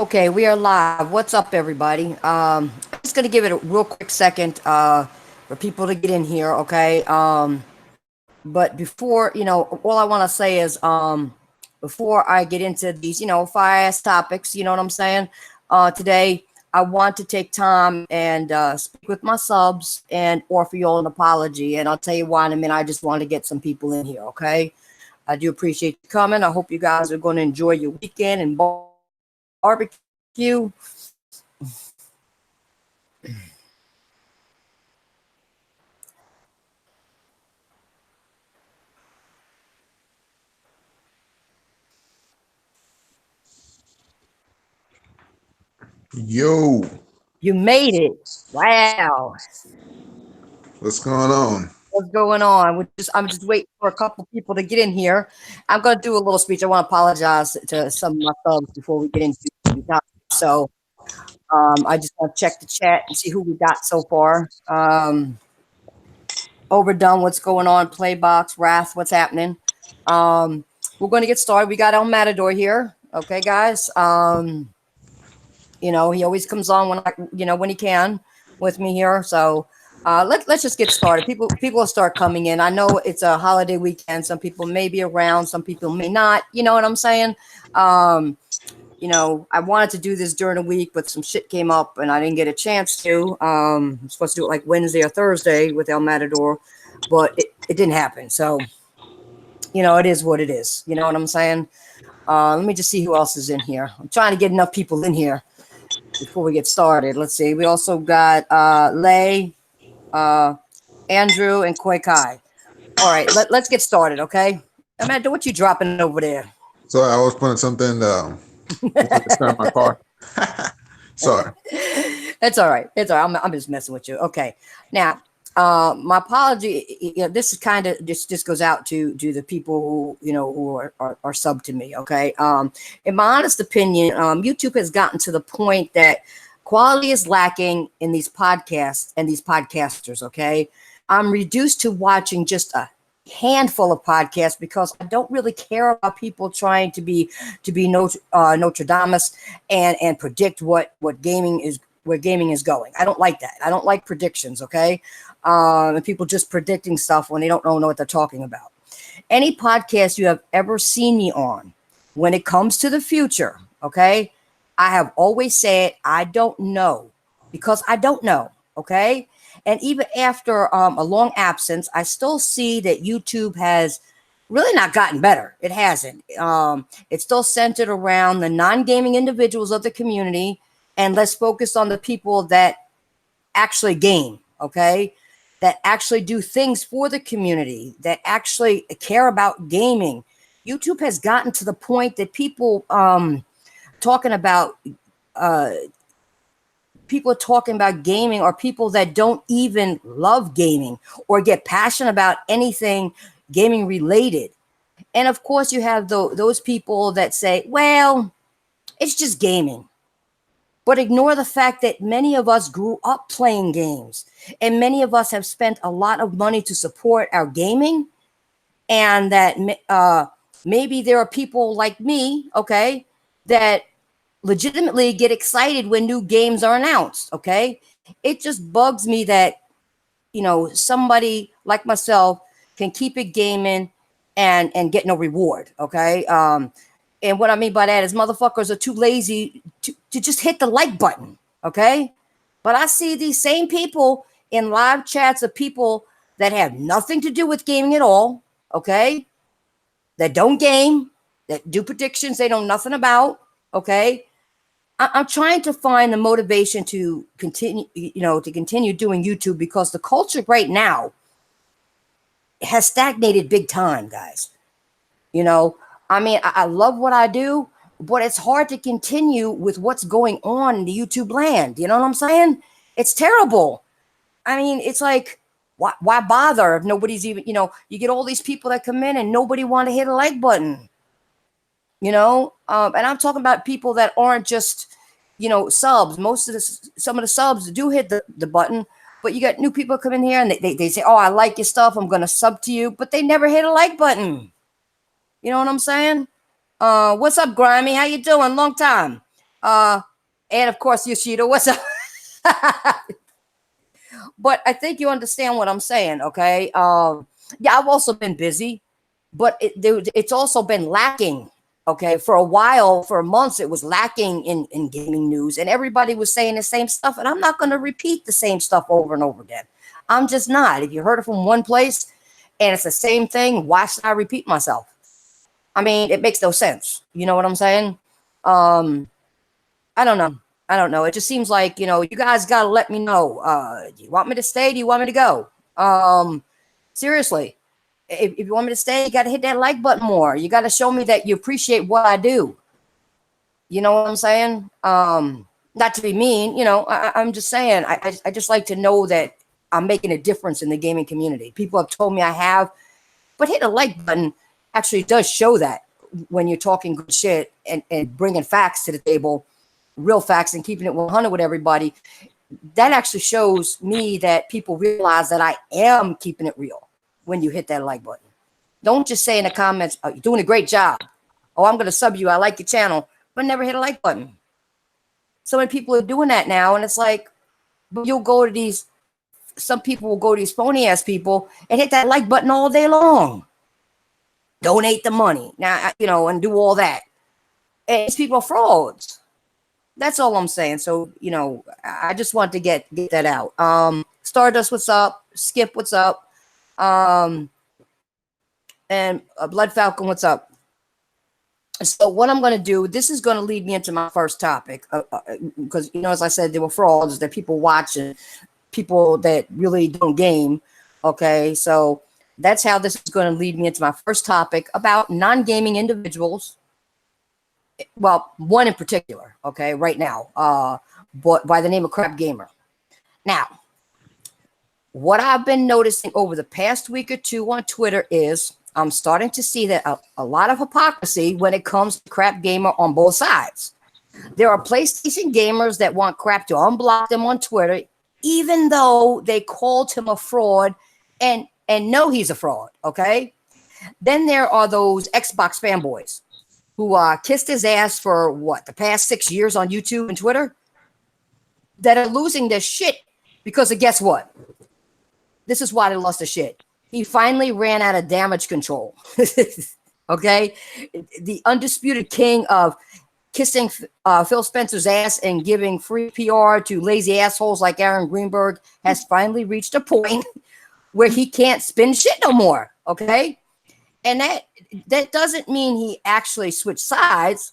Okay, we are live. What's up, everybody? I'm just gonna give it a real quick second for people to get in here, okay? But before, all I want to say is, before I get into these, fire ass topics, you know what I'm saying? Today, I want to take time and speak with my subs and offer you all an apology. And I'll tell you why in a minute. I just want to get some people in here, okay? I do appreciate you coming. I hope you guys are going to enjoy your weekend and barbecue. Yo, You made it. Wow. what's going on? What's going on? I'm just waiting for a couple people to get in here. I'm going to do a little speech. I want to apologize to some of my subs before we get into the topic. So I just want to check the chat and see who we got so far. Overdone, what's going on? Playbox, Wrath, what's happening? We're going to get started. We got El Matador here. Okay, guys. He always comes on when he can with me here. So let's just get started. People will start coming in. I know it's a holiday weekend. Some people may be around, some people may not. You know what I'm saying? Um, I wanted to do this during the week, but some shit came up and I didn't get a chance to. I'm supposed to do it like Wednesday or Thursday with El Matador, but it didn't happen. So, it is what it is. You know what I'm saying? Let me just see who else is in here. I'm trying to get enough people in here before we get started. Let's see. We also got Lay, uh, Andrew, and Koi Kai. All right, let's get started, okay? Amanda, what you dropping over there? So I was putting something to start my car. Sorry. It's all right. It's all right. I'm just messing with you. Okay. Now, my apology. This is kind of just goes out to the people who are sub to me. Okay. In my honest opinion, YouTube has gotten to the point that quality is lacking in these podcasts and these podcasters. Okay. I'm reduced to watching just a handful of podcasts because I don't really care about people trying to be Notre Dame and predict what gaming is where gaming is going. I don't like that. I don't like predictions. Okay, and people just predicting stuff when they don't know what they're talking about. Any podcast you have ever seen me on, when it comes to the future, okay, I have always said I don't know because I don't know. Okay, and even after a long absence, I still see that YouTube has really not gotten better. It hasn't. It's still centered around the non-gaming individuals of the community, and let's focus on the people that actually game. Okay, that actually do things for the community, that actually care about gaming. YouTube has gotten to the point that talking about uh, people talking about gaming are people that don't even love gaming or get passionate about anything gaming related. And of course, you have those people that say, well, it's just gaming. But ignore the fact that many of us grew up playing games and many of us have spent a lot of money to support our gaming. And that maybe there are people like me, okay, that legitimately get excited when new games are announced, okay? It just bugs me that, somebody like myself can keep it gaming and get no reward, okay? And what I mean by that is motherfuckers are too lazy to just hit the like button, okay? But I see these same people in live chats of people that have nothing to do with gaming at all, okay? That don't game, that do predictions they know nothing about, okay? I'm trying to find the motivation to continue doing YouTube because the culture right now has stagnated big time, guys. You know, I mean, I love what I do, but it's hard to continue with what's going on in the YouTube land. You know what I'm saying? It's terrible. I mean, it's like, why bother if nobody's even, you get all these people that come in and nobody want to hit a like button, and I'm talking about people that aren't just, subs. Some of the subs do hit the button, but you got new people come in here and they say, oh, I like your stuff. I'm going to sub to you, but they never hit a like button. You know what I'm saying? What's up, Grimy? How you doing? Long time. And of course, Yoshida, what's up? But I think you understand what I'm saying, okay? Yeah, I've also been busy, but it's also been lacking. Okay, for a while, for months, it was lacking in gaming news, and everybody was saying the same stuff. And I'm not going to repeat the same stuff over and over again. I'm just not. If you heard it from one place and it's the same thing, why should I repeat myself? I mean, it makes no sense. You know what I'm saying? I don't know. I don't know. It just seems like, you guys got to let me know. Do you want me to stay? Do you want me to go? Seriously, if you want me to stay, you got to hit that like button more. You got to show me that you appreciate what I do. You know what I'm saying? Not to be mean, I'm just saying, I just like to know that I'm making a difference in the gaming community. People have told me I have, but hit a like button actually does show that when you're talking good shit and bringing facts to the table, real facts, and keeping it 100 with everybody. That actually shows me that people realize that I am keeping it real when you hit that like button. Don't just say in the comments, oh, you're doing a great job. Oh, I'm going to sub you. I like your channel, but never hit a like button. So many people are doing that now. And it's like, but you'll go to these, some people will go to these phony ass people and hit that like button all day long. Donate the money now, and do all that. And these people are frauds. That's all I'm saying. So, I just want to get that out. Stardust, what's up? Skip, what's up? And Blood Falcon, what's up? So what I'm going to do, this is going to lead me into my first topic, because, as I said, there were frauds, there are people watching, people that really don't game. Okay, so that's how this is going to lead me into my first topic about non-gaming individuals. Well, one in particular, okay, right now, but by the name of Crapgamer. Now, what I've been noticing over the past week or two on Twitter is I'm starting to see that a lot of hypocrisy when it comes to Crapgamer on both sides. There are PlayStation gamers that want Crap to unblock them on Twitter, even though they called him a fraud and know he's a fraud, okay? Then there are those Xbox fanboys who kissed his ass for the past 6 years on YouTube and Twitter, that are losing their shit because of, guess what? This is why they lost their shit. He finally ran out of damage control. Okay? The undisputed king of kissing Phil Spencer's ass and giving free PR to lazy assholes like Aaron Greenberg has finally reached a point where he can't spin shit no more. Okay? And that doesn't mean he actually switched sides.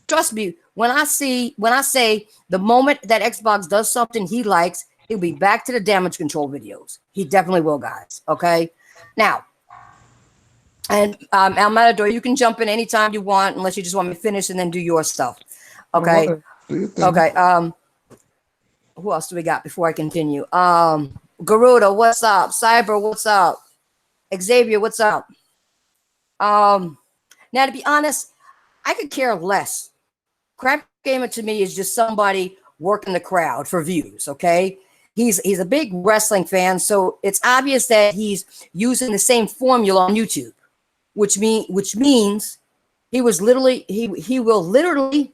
Trust me, when I say the moment that Xbox does something he likes, he'll be back to the damage control videos. He definitely will, guys. Okay. Now, and Al Matador, you can jump in anytime you want, unless you just want me to finish and then do your stuff. Okay. Okay. Who else do we got before I continue? Garuda, what's up? Cyber, what's up? Xavier, what's up? Now, to be honest, I could care less. Crapgamer to me is just somebody working the crowd for views, okay? He's a big wrestling fan, so it's obvious that he's using the same formula on YouTube, which means he will literally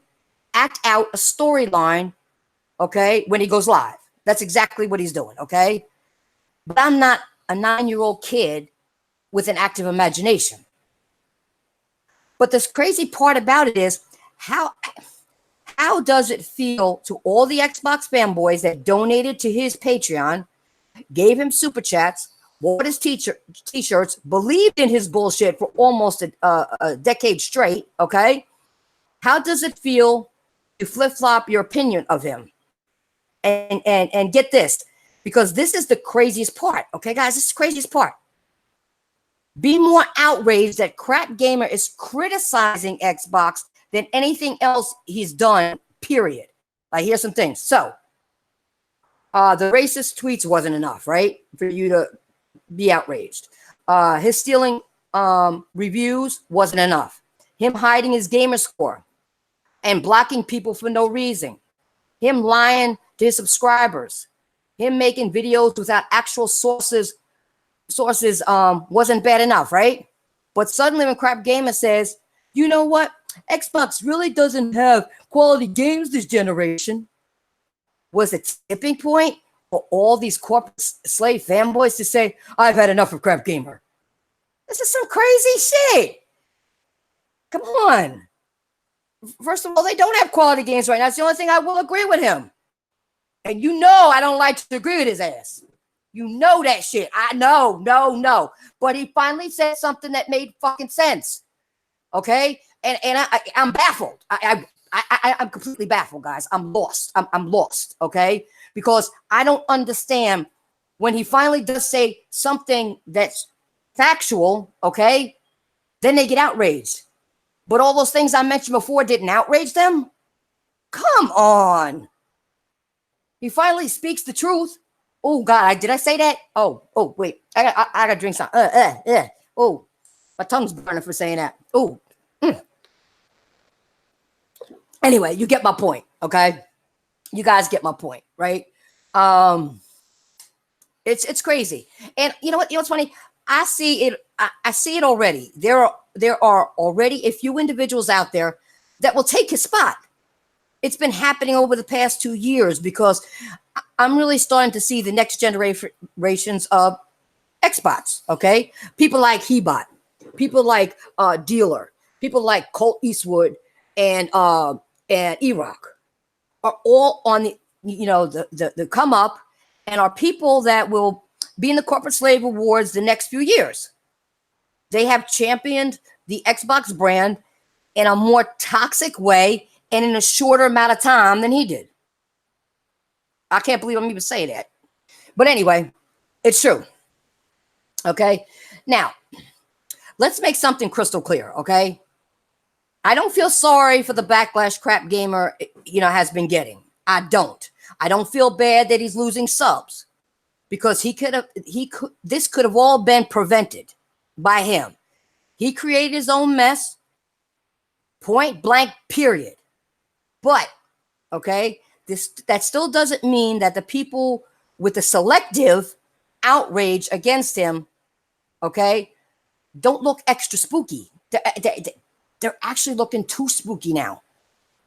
act out a storyline, okay, when he goes live. That's exactly what he's doing, okay? But I'm not a 9-year-old kid with an active imagination. But this crazy part about it is how does it feel to all the Xbox fanboys that donated to his Patreon, gave him super chats, bought his t-shirts, believed in his bullshit for almost a decade straight, okay? How does it feel to flip-flop your opinion of him? And get this, because this is the craziest part, okay, guys? This is the craziest part. Be more outraged that Crapgamer is criticizing Xbox than anything else he's done, period. Here's some things. So, the racist tweets wasn't enough, right? For you to be outraged. His stealing reviews wasn't enough. Him hiding his gamer score and blocking people for no reason. Him lying to his subscribers. Him making videos without actual sources wasn't bad enough, right? But suddenly when Crapgamer says, you know what? Xbox really doesn't have quality games this generation, was a tipping point for all these corporate slave fanboys to say, I've had enough of Crapgamer. This is some crazy shit. Come on. First of all, they don't have quality games right now. That's the only thing I will agree with him. And you know I don't like to agree with his ass. You know that shit. I know, no. But he finally said something that made fucking sense. Okay? And I'm baffled. I'm completely baffled, guys. I'm lost. I'm lost, okay? Because I don't understand when he finally does say something that's factual, okay? Then they get outraged. But all those things I mentioned before didn't outrage them? Come on. He finally speaks the truth. Oh, God, did I say that? Oh, wait. I got to drink some. Oh, my tongue's burning for saying that. Oh. Anyway, you get my point, okay? You guys get my point, right? It's crazy. And you know what? You know what's funny? I see it. I see it already. There are already a few individuals out there that will take his spot. It's been happening over the past 2 years because I'm really starting to see the next generations of Xbox. Okay, people like Hebot, people like Dealer, people like Colt Eastwood, and E-Rock are all on the come up, and are people that will be in the corporate slave awards the next few years. They have championed the Xbox brand in a more toxic way and in a shorter amount of time than he did. I can't believe I'm even saying that. But anyway, it's true. Okay. Now, let's make something crystal clear. Okay. I don't feel sorry for the backlash Crapgamer, has been getting. I don't feel bad that he's losing subs because this could have all been prevented by him. He created his own mess, point blank, period. But, okay, that still doesn't mean that the people with the selective outrage against him, okay, don't look extra spooky. They're actually looking too spooky now.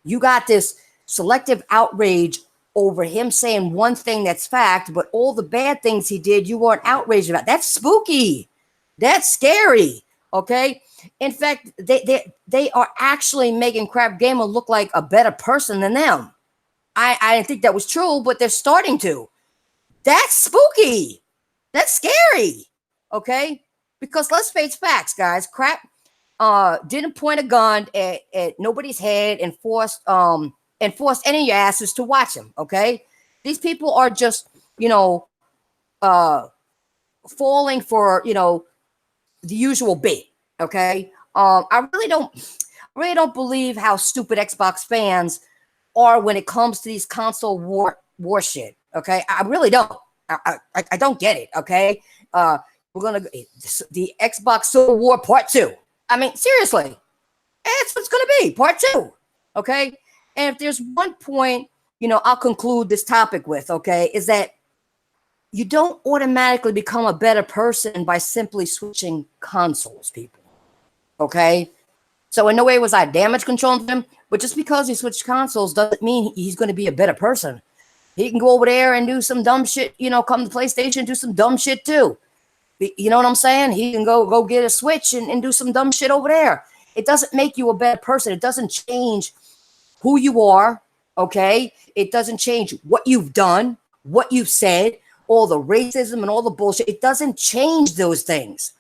You got this selective outrage over him saying one thing that's fact, but all the bad things he did, you weren't outraged about. That's spooky. That's scary. Okay. In fact, they are actually making Crapgamer look like a better person than them. I didn't think that was true, but they're starting to. That's spooky. That's scary. Okay. Because let's face facts, guys. Crap didn't point a gun at nobody's head and forced any of your asses to watch him. Okay. These people are just, falling for, the usual bait. Okay. I really don't believe how stupid Xbox fans are when it comes to these console war shit. Okay. I really don't. I don't get it. Okay. We're going to the Xbox Civil War Part 2. I mean, seriously, that's what's going to be Part 2. Okay. And if there's one point, I'll conclude this topic with, okay, is that you don't automatically become a better person by simply switching consoles, people. Okay. So in no way was I damage controlling him, but just because he switched consoles doesn't mean he's going to be a better person. He can go over there and do some dumb shit, come to PlayStation and do some dumb shit too. You know what I'm saying? He can go get a Switch and do some dumb shit over there. It doesn't make you a better person. It doesn't change who you are, okay? It doesn't change what you've done, what you've said, all the racism and all the bullshit. It doesn't change those things,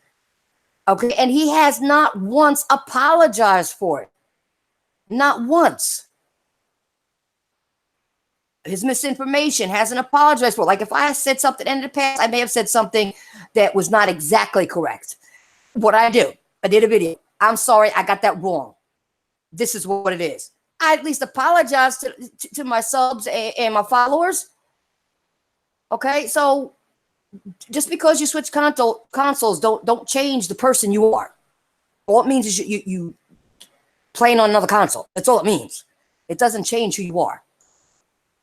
okay? And he has not once apologized for it. Not once. His misinformation hasn't apologized for it. Like if I said something in the past, I may have said something that was not exactly correct. What I did a video. I'm sorry, I got that wrong. This is what it is. I at least apologize to my subs and my followers. Okay, so just because you switch consoles don't change the person you are. All it means is you playing on another console. That's all it means. It doesn't change who you are.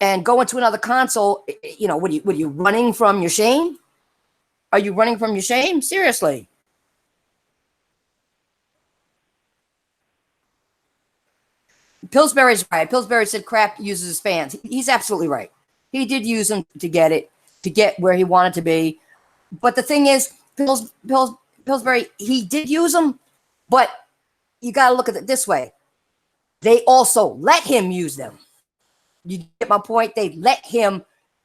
And going to another console, what are you running from your shame? Are you running from your shame? Seriously. Pillsbury's right. Pillsbury said Crap uses his fans. He's absolutely right. He did use them to get where he wanted to be. But the thing is, Pillsbury, he did use them, but you got to look at it this way. They also let him use them. You get my point? They let him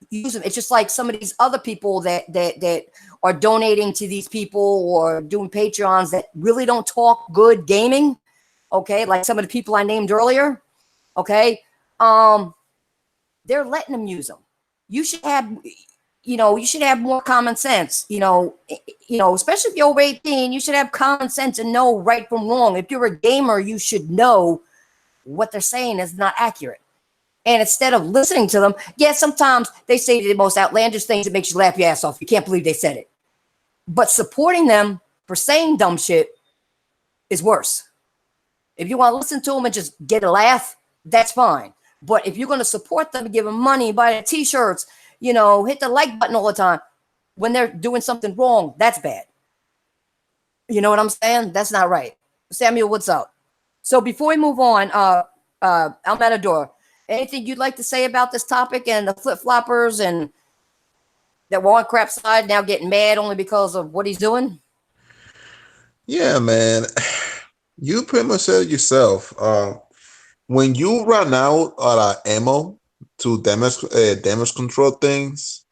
use them. It's just like some of these other people that are donating to these people or doing Patreons that really don't talk good gaming. Okay, like some of the people I named earlier. Okay, they're letting them use them. You should have, you should have more common sense. Especially if you're over 18, you should have common sense and know right from wrong. If you're a gamer, you should know what they're saying is not accurate. And instead of listening to them, sometimes they say the most outlandish things that makes you laugh your ass off. You can't believe they said it. But supporting them for saying dumb shit is worse. If you want to listen to them and just get a laugh, that's fine. But if you're going to support them, give them money, buy their t-shirts, hit the like button all the time when they're doing something wrong, that's bad. You know what I'm saying? That's not right. Samuel, what's up? So before we move on, El Matador, anything you'd like to say about this topic and the flip-floppers and that were on Crap's side now getting mad only because of what he's doing? Yeah, man. You pretty much said it yourself. When you run out of ammo to damage control things,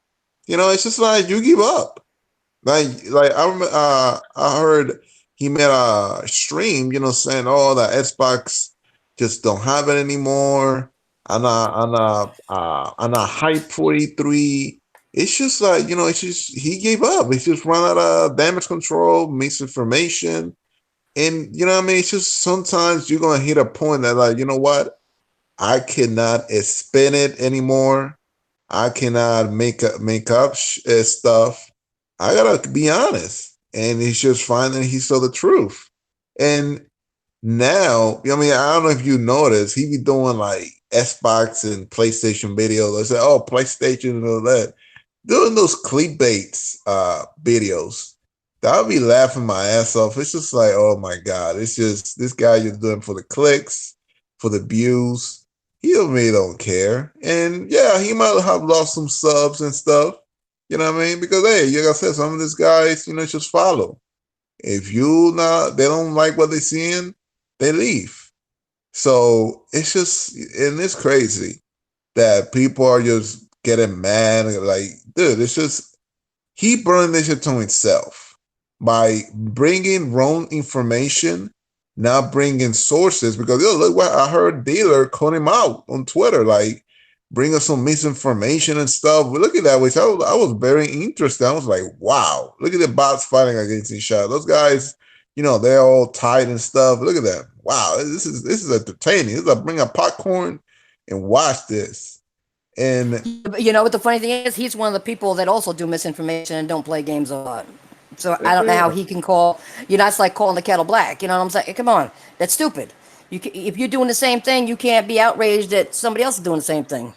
it's just like you give up. Like I remember, I heard he made a stream, saying, "Oh, the Xbox just don't have it anymore." On a Hype 43, it's just like it's just he gave up. It's just run out of damage control, misinformation. And you know what I mean? It's just sometimes you're gonna hit a point that like, you know what? I cannot spin it anymore. I cannot make up stuff. I gotta be honest. And he's just finding he saw the truth. And now, I mean, I don't know if you noticed, he be doing like Xbox and PlayStation videos. I say, oh, PlayStation and all that. Doing those clickbaits videos. I'll be laughing my ass off. It's just like, oh my God. It's just this guy just doing for the clicks, for the views. He really don't care. And yeah, he might have lost some subs and stuff. You know what I mean? Because hey, like I said, some of these guys, just follow. If they don't like what they're seeing, they leave. So it's just, and it's crazy that people are just getting mad. Like, dude, it's just, he burned this shit to himself by bringing wrong information, not bringing sources. Because look what I heard dealer call him out on Twitter, like bring us some misinformation and stuff. We look at that, which I was very interested. I was like, wow, look at the bots fighting against each other. Those guys, they're all tight and stuff. Look at that. Wow, this is entertaining. This is like bring a popcorn and watch this. And what the funny thing is, he's one of the people that also do misinformation and don't play games a lot. So I don't know how he can call. It's like calling the kettle black. You know what I'm saying? Come on, that's stupid. If you're doing the same thing, you can't be outraged that somebody else is doing the same thing.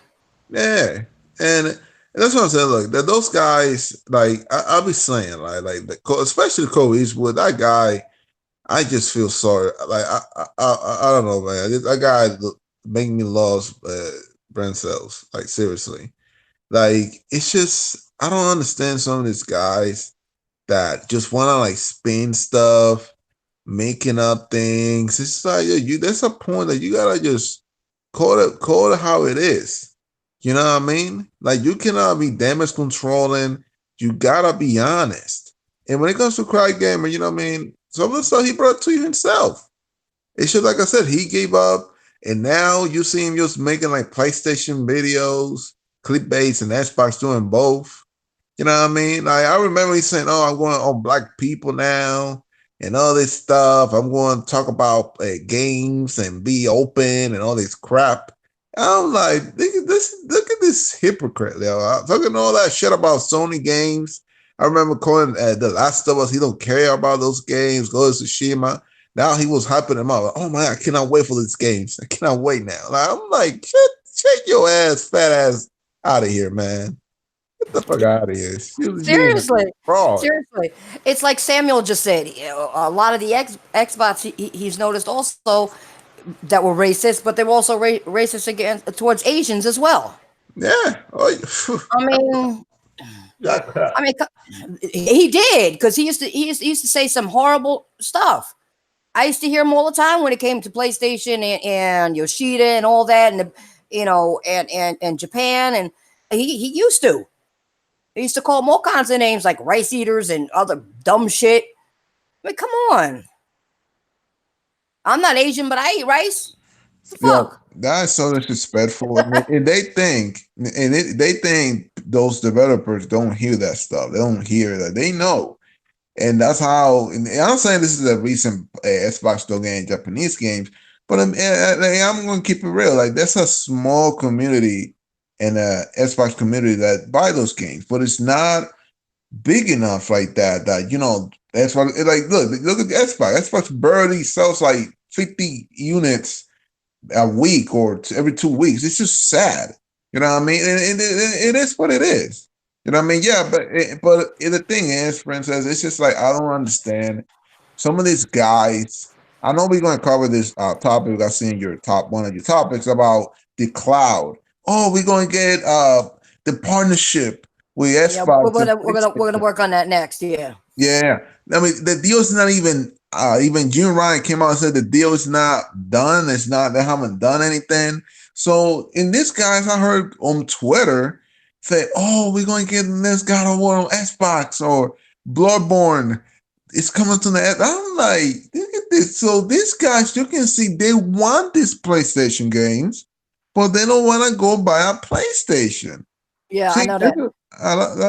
Yeah, and that's what I'm saying. Look, that those guys, like I'll be saying, especially Cole Eastwood, that guy. I just feel sorry. Like I don't know, man. That guy make me lose brain cells. Like seriously, like it's just I don't understand some of these guys that just want to like spin stuff, making up things. It's like there's a point that you gotta just call it how it is. You know what I mean? Like you cannot be damage controlling. You gotta be honest. And when it comes to Crapgamer, you know what I mean? Some of the stuff he brought to himself. It's just like I said, he gave up, and now you see him just making like PlayStation videos, clickbaits, and Xbox doing both. You know what I mean? Like I remember he saying, "Oh, I'm going on black people now, and all this stuff. I'm going to talk about games and be open and all this crap." I'm like, look at this hypocrite, yo. Talking all that shit about Sony games. I remember calling The Last of Us. He don't care about those games. Go to Tsushima. Now he was hyping them up. Oh my, I cannot wait for these games. I cannot wait now. Like, I'm like, check your ass, fat ass out of here, man. Get the fuck out of here. Seriously. It's like Samuel just said. A lot of the Xbox he's noticed also that were racist, but they were also racist against towards Asians as well. Yeah. Oh, I mean, yeah. I mean, he did because he used to say some horrible stuff. I used to hear him all the time when it came to PlayStation and Yoshida and all that, and and Japan, and he used to. He used to call them all kinds of names like rice eaters and other dumb shit. I mean, come on. I'm not Asian, but I eat rice. What the Yo, fuck? that's so disrespectful. And they think those developers don't hear that stuff. They don't hear that. They know. And that's how, and I'm saying this is a recent Xbox still getting Japanese games, but I'm going to keep it real. Like, there's a small community in the Xbox community that buy those games, but it's not big enough like that, Xbox, like, look at the Xbox. Xbox barely sells like 50 units a week or every 2 weeks. It's just sad. You know what I mean? And it is what it is. You know what I mean? Yeah, but the thing is, Princess, it's just like I don't understand some of these guys. I know we're going to cover this topic. I seen your one of your topics about the cloud. Oh, we're going to get the partnership with Yeah, we're Xbox. gonna work on that next. Yeah. Yeah, I mean the deal's not even. Even Jim Ryan came out and said the deal is not done. It's not, they haven't done anything. So in this, guys, I heard on Twitter say, "Oh, we're going to get this God of War on Xbox or Bloodborne. It's coming to the." I'm like, look at this. So these guys, you can see they want these PlayStation games, but they don't want to go buy a PlayStation. Yeah, I See, know that.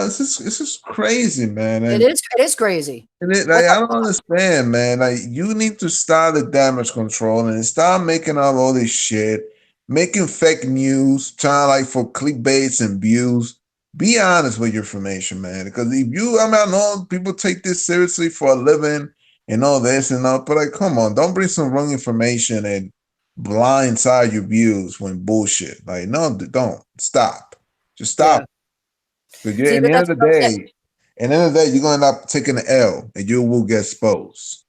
it's just crazy, man. It And is. It is crazy. like, I don't understand, man. Like, you need to start the damage control and start making up all this shit, making fake news, trying like for clickbaits and views. Be honest with your information, man. Because if you, I mean, I know people take this seriously for a living and all this and all, but like, come on, don't bring some wrong information and blindside your views when bullshit. Like, no, don't stop. Just stop. Yeah. Because See, at but the end of that's the what I'm saying. day, you're going to end up taking the L and you will get exposed.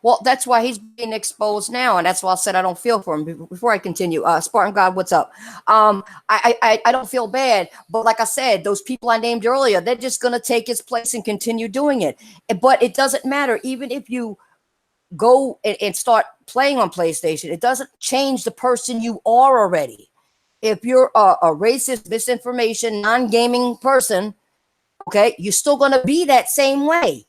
Well, that's why he's being exposed now, and that's why I said I don't feel for him. Before I continue, Spartan God, what's up? I don't feel bad, but like I said, those people I named earlier, they're just gonna take his place and continue doing it. But it doesn't matter, even if you go and start playing on PlayStation, it doesn't change the person you are already. If you're a racist, misinformation, non-gaming person, okay, you're still gonna be that same way.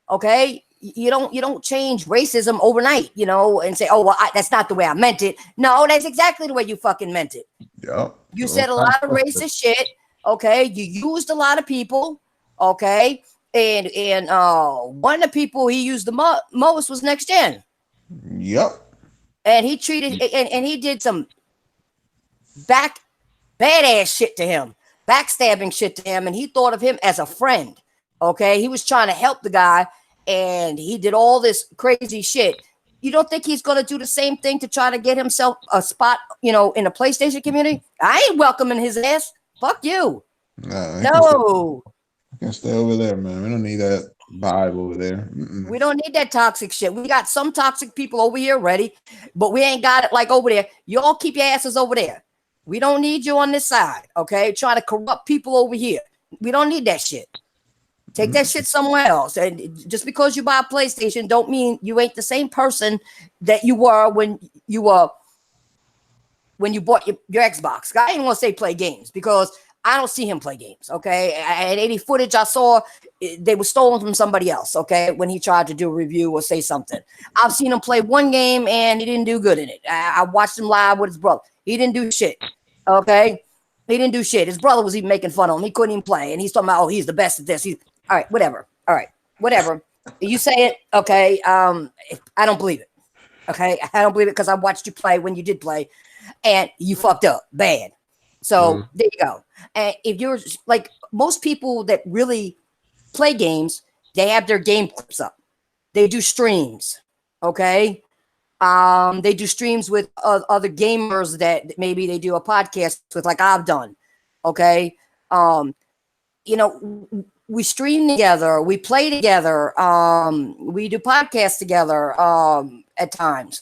Okay, you don't change racism overnight, and say, oh well, that's not the way I meant it. No, that's exactly the way you fucking meant it. Yeah. You said a lot of racist shit. Okay, you used a lot of people. Okay, and one of the people he used the most was Next Gen, Yep. and he treated and he did some badass shit to him, backstabbing shit to him, and he thought of him as a friend. Okay, he was trying to help the guy, and he did all this crazy shit. You don't think he's going to do the same thing to try to get himself a spot, in the PlayStation community? I ain't welcoming his ass. Fuck you. Nah, No, I can stay over there, man. We don't need that vibe over there. Mm-mm. we don't need that toxic shit. We got some toxic people over here ready, but we ain't got it like over there. Y'all keep your asses over there. We don't need you on this side, okay? Trying to corrupt people over here. We don't need that shit. Take that shit somewhere else. And just because you buy a PlayStation don't mean you ain't the same person that you were when you bought your Xbox. I ain't want to say play games because I don't see him play games, okay? And any footage I saw, they were stolen from somebody else, okay, when he tried to do a review or say something. I've seen him play one game and he didn't do good in it. I watched him live with his brother. He didn't do shit, okay? He didn't do shit. His brother was even making fun of him. He couldn't even play. And he's talking about, oh, he's the best at this. All right, whatever. All right, whatever. You say it, okay? I don't believe it, okay? I don't believe it because I watched you play when you did play, and you fucked up bad. So there you go. And if you're like most people that really play games, they have their game clips up. They do streams, okay? They do streams with other gamers that maybe they do a podcast with, like I've done, okay? We stream together, we play together, we do podcasts together at times.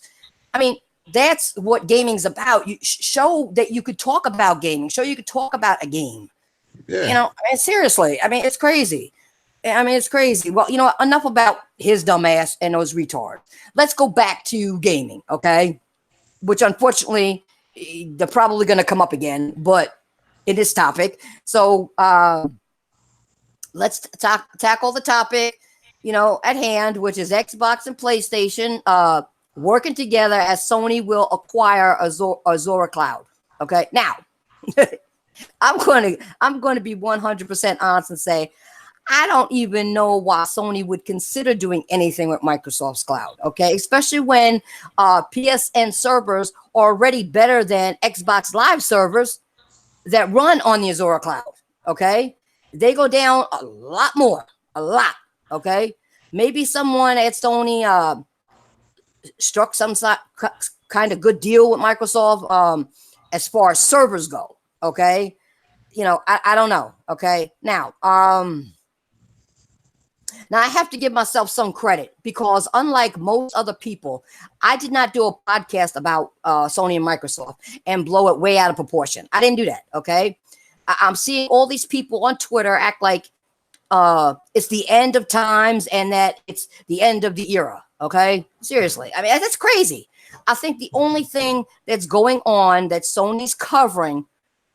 I mean, That's what gaming's about. You show that you could talk about gaming. Show you could talk about a game. Yeah. You know, I mean, seriously. I mean, it's crazy. I mean, it's crazy. Well, you know, enough about his dumbass and those retards. Let's go back to gaming, okay? Which unfortunately, they're probably going to come up again, but in this topic. So let's tackle the topic, you know, at hand, which is Xbox and PlayStation working together as Sony will acquire Azure Cloud. Okay, now I'm going to be 100% honest and say I don't even know why Sony would consider doing anything with Microsoft's cloud. Okay, especially when PSN servers are already better than Xbox Live servers that run on the Azure cloud. Okay, they go down a lot more, a lot. Okay, maybe someone at Sony struck some kind of good deal with Microsoft as far as servers go. Okay, you know, I don't know. Okay, now I have to give myself some credit because unlike most other people, I did not do a podcast about Sony and Microsoft and blow it way out of proportion. I didn't do that. Okay, I'm seeing all these people on Twitter act like it's the end of times and that it's the end of the era. Okay, seriously, I mean that's crazy. I think the only thing that's going on that Sony's covering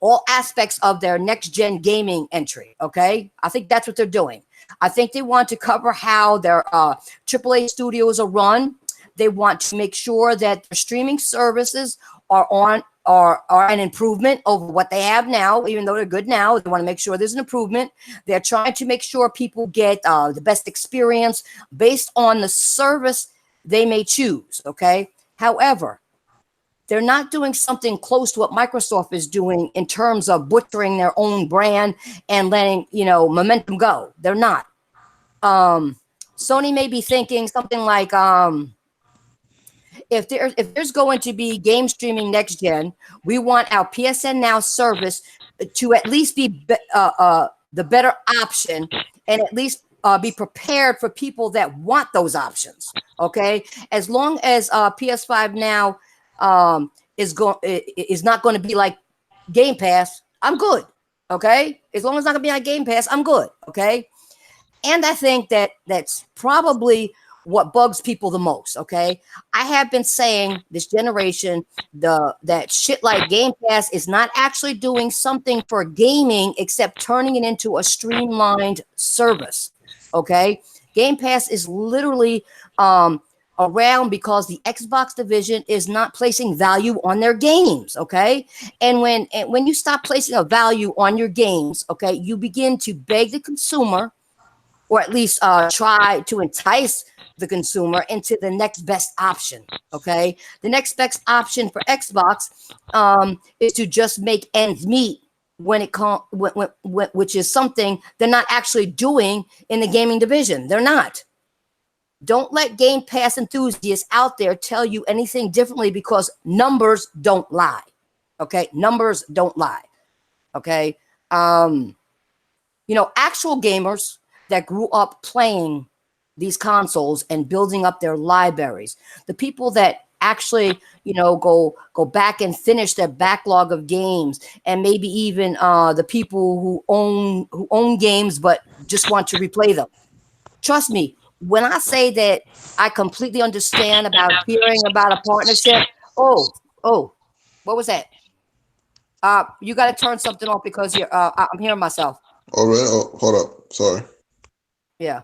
all aspects of their next gen gaming entry. Okay, I think that's what they're doing. I think they want to cover how their AAA studios are run. They want to make sure that their streaming services are an improvement over what they have now, even though they're good now. They want to make sure there's an improvement. They're trying to make sure people get the best experience based on the service they may choose. Okay. However, they're not doing something close to what Microsoft is doing in terms of butchering their own brand and letting, you know, momentum go. They're not. Sony may be thinking something like, if there's going to be game streaming next gen, we want our PSN Now service to at least be the better option and at least be prepared for people that want those options. Okay, as long as PS5 Now is not going to be like Game Pass, I'm good. Okay, as long as it's not going to be like Game Pass, I'm good. Okay, and I think that that's probably what bugs people the most. Okay, I have been saying this generation that shit like Game Pass is not actually doing something for gaming except turning it into a streamlined service. Okay, Game Pass is literally around because the Xbox division is not placing value on their games. Okay, and when you stop placing a value on your games, okay, you begin to beg the consumer, or at least try to entice the consumer into the next best option. Okay, the next best option for Xbox is to just make ends meet when it which is something they're not actually doing in the gaming division. They're not. Don't let Game Pass enthusiasts out there tell you anything differently because numbers don't lie. Okay, numbers don't lie. Okay, you know, actual gamers that grew up playing these consoles and building up their libraries, the people that actually, you know, go back and finish their backlog of games, and maybe even the people who own games but just want to replay them. Trust me, when I say that I completely understand about hearing about a partnership. Oh, what was that? You got to turn something off because I'm hearing myself. All right. Oh, hold up. Sorry. Yeah.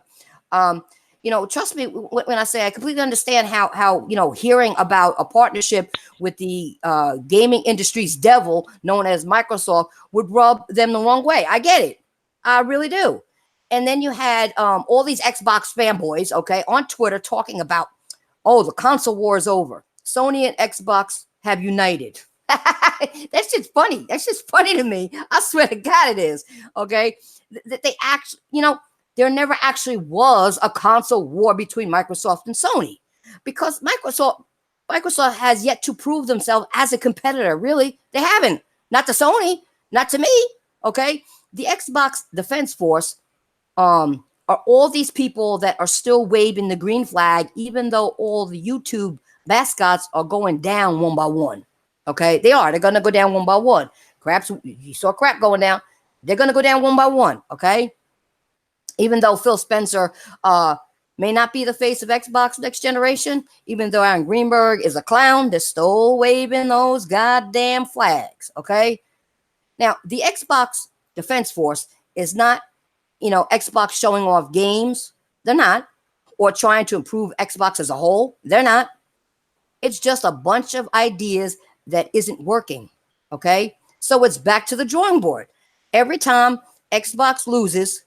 You know, trust me when I say I completely understand how, you know, hearing about a partnership with the gaming industry's devil known as Microsoft would rub them the wrong way. I get it. I really do. And then you had all these Xbox fanboys, okay, on Twitter talking about, oh, the console war is over. Sony and Xbox have united. That's just funny. That's just funny to me. I swear to God it is. Okay. They actually, you know, there never actually was a console war between Microsoft and Sony because Microsoft has yet to prove themselves as a competitor. Really, they haven't. Not to Sony, not to me. Okay, the Xbox Defense Force are all these people that are still waving the green flag, even though all the YouTube mascots are going down one by one. Okay, they are. They're gonna go down one by one. Craps, you saw Crap going down. They're gonna go down one by one. Okay, even though Phil Spencer may not be the face of Xbox next generation, even though Aaron Greenberg is a clown, they're still waving those goddamn flags. Okay, now the Xbox Defense Force is not, Xbox showing off games. They're not, or trying to improve Xbox as a whole. They're not. It's just a bunch of ideas that isn't working. Okay, so it's back to the drawing board. Every time Xbox loses,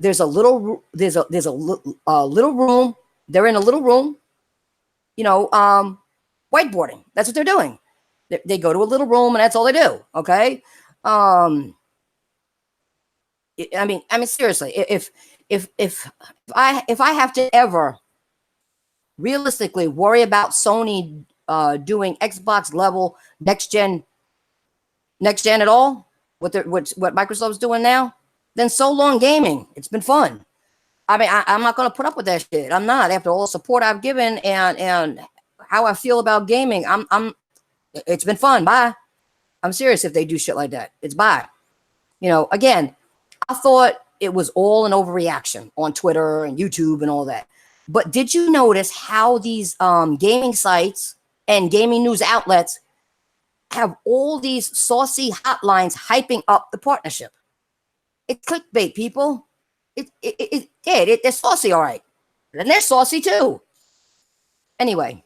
there's a little little room. They're in a little room, whiteboarding. That's what they're doing. They go to a little room and that's all they do. Okay. I mean, seriously, if I have to ever realistically worry about Sony doing Xbox level next gen at all, what Microsoft's doing now, then so long gaming. It's been fun. I mean, I'm not going to put up with that shit. I'm not, after all the support I've given and how I feel about gaming. It's been fun. Bye. I'm serious. If they do shit like that, it's bye. Again, I thought it was all an overreaction on Twitter and YouTube and all that. But did you notice how these gaming sites and gaming news outlets have all these saucy hotlines hyping up the partnership? It's clickbait, people. They're saucy, all right. And they're saucy too. Anyway,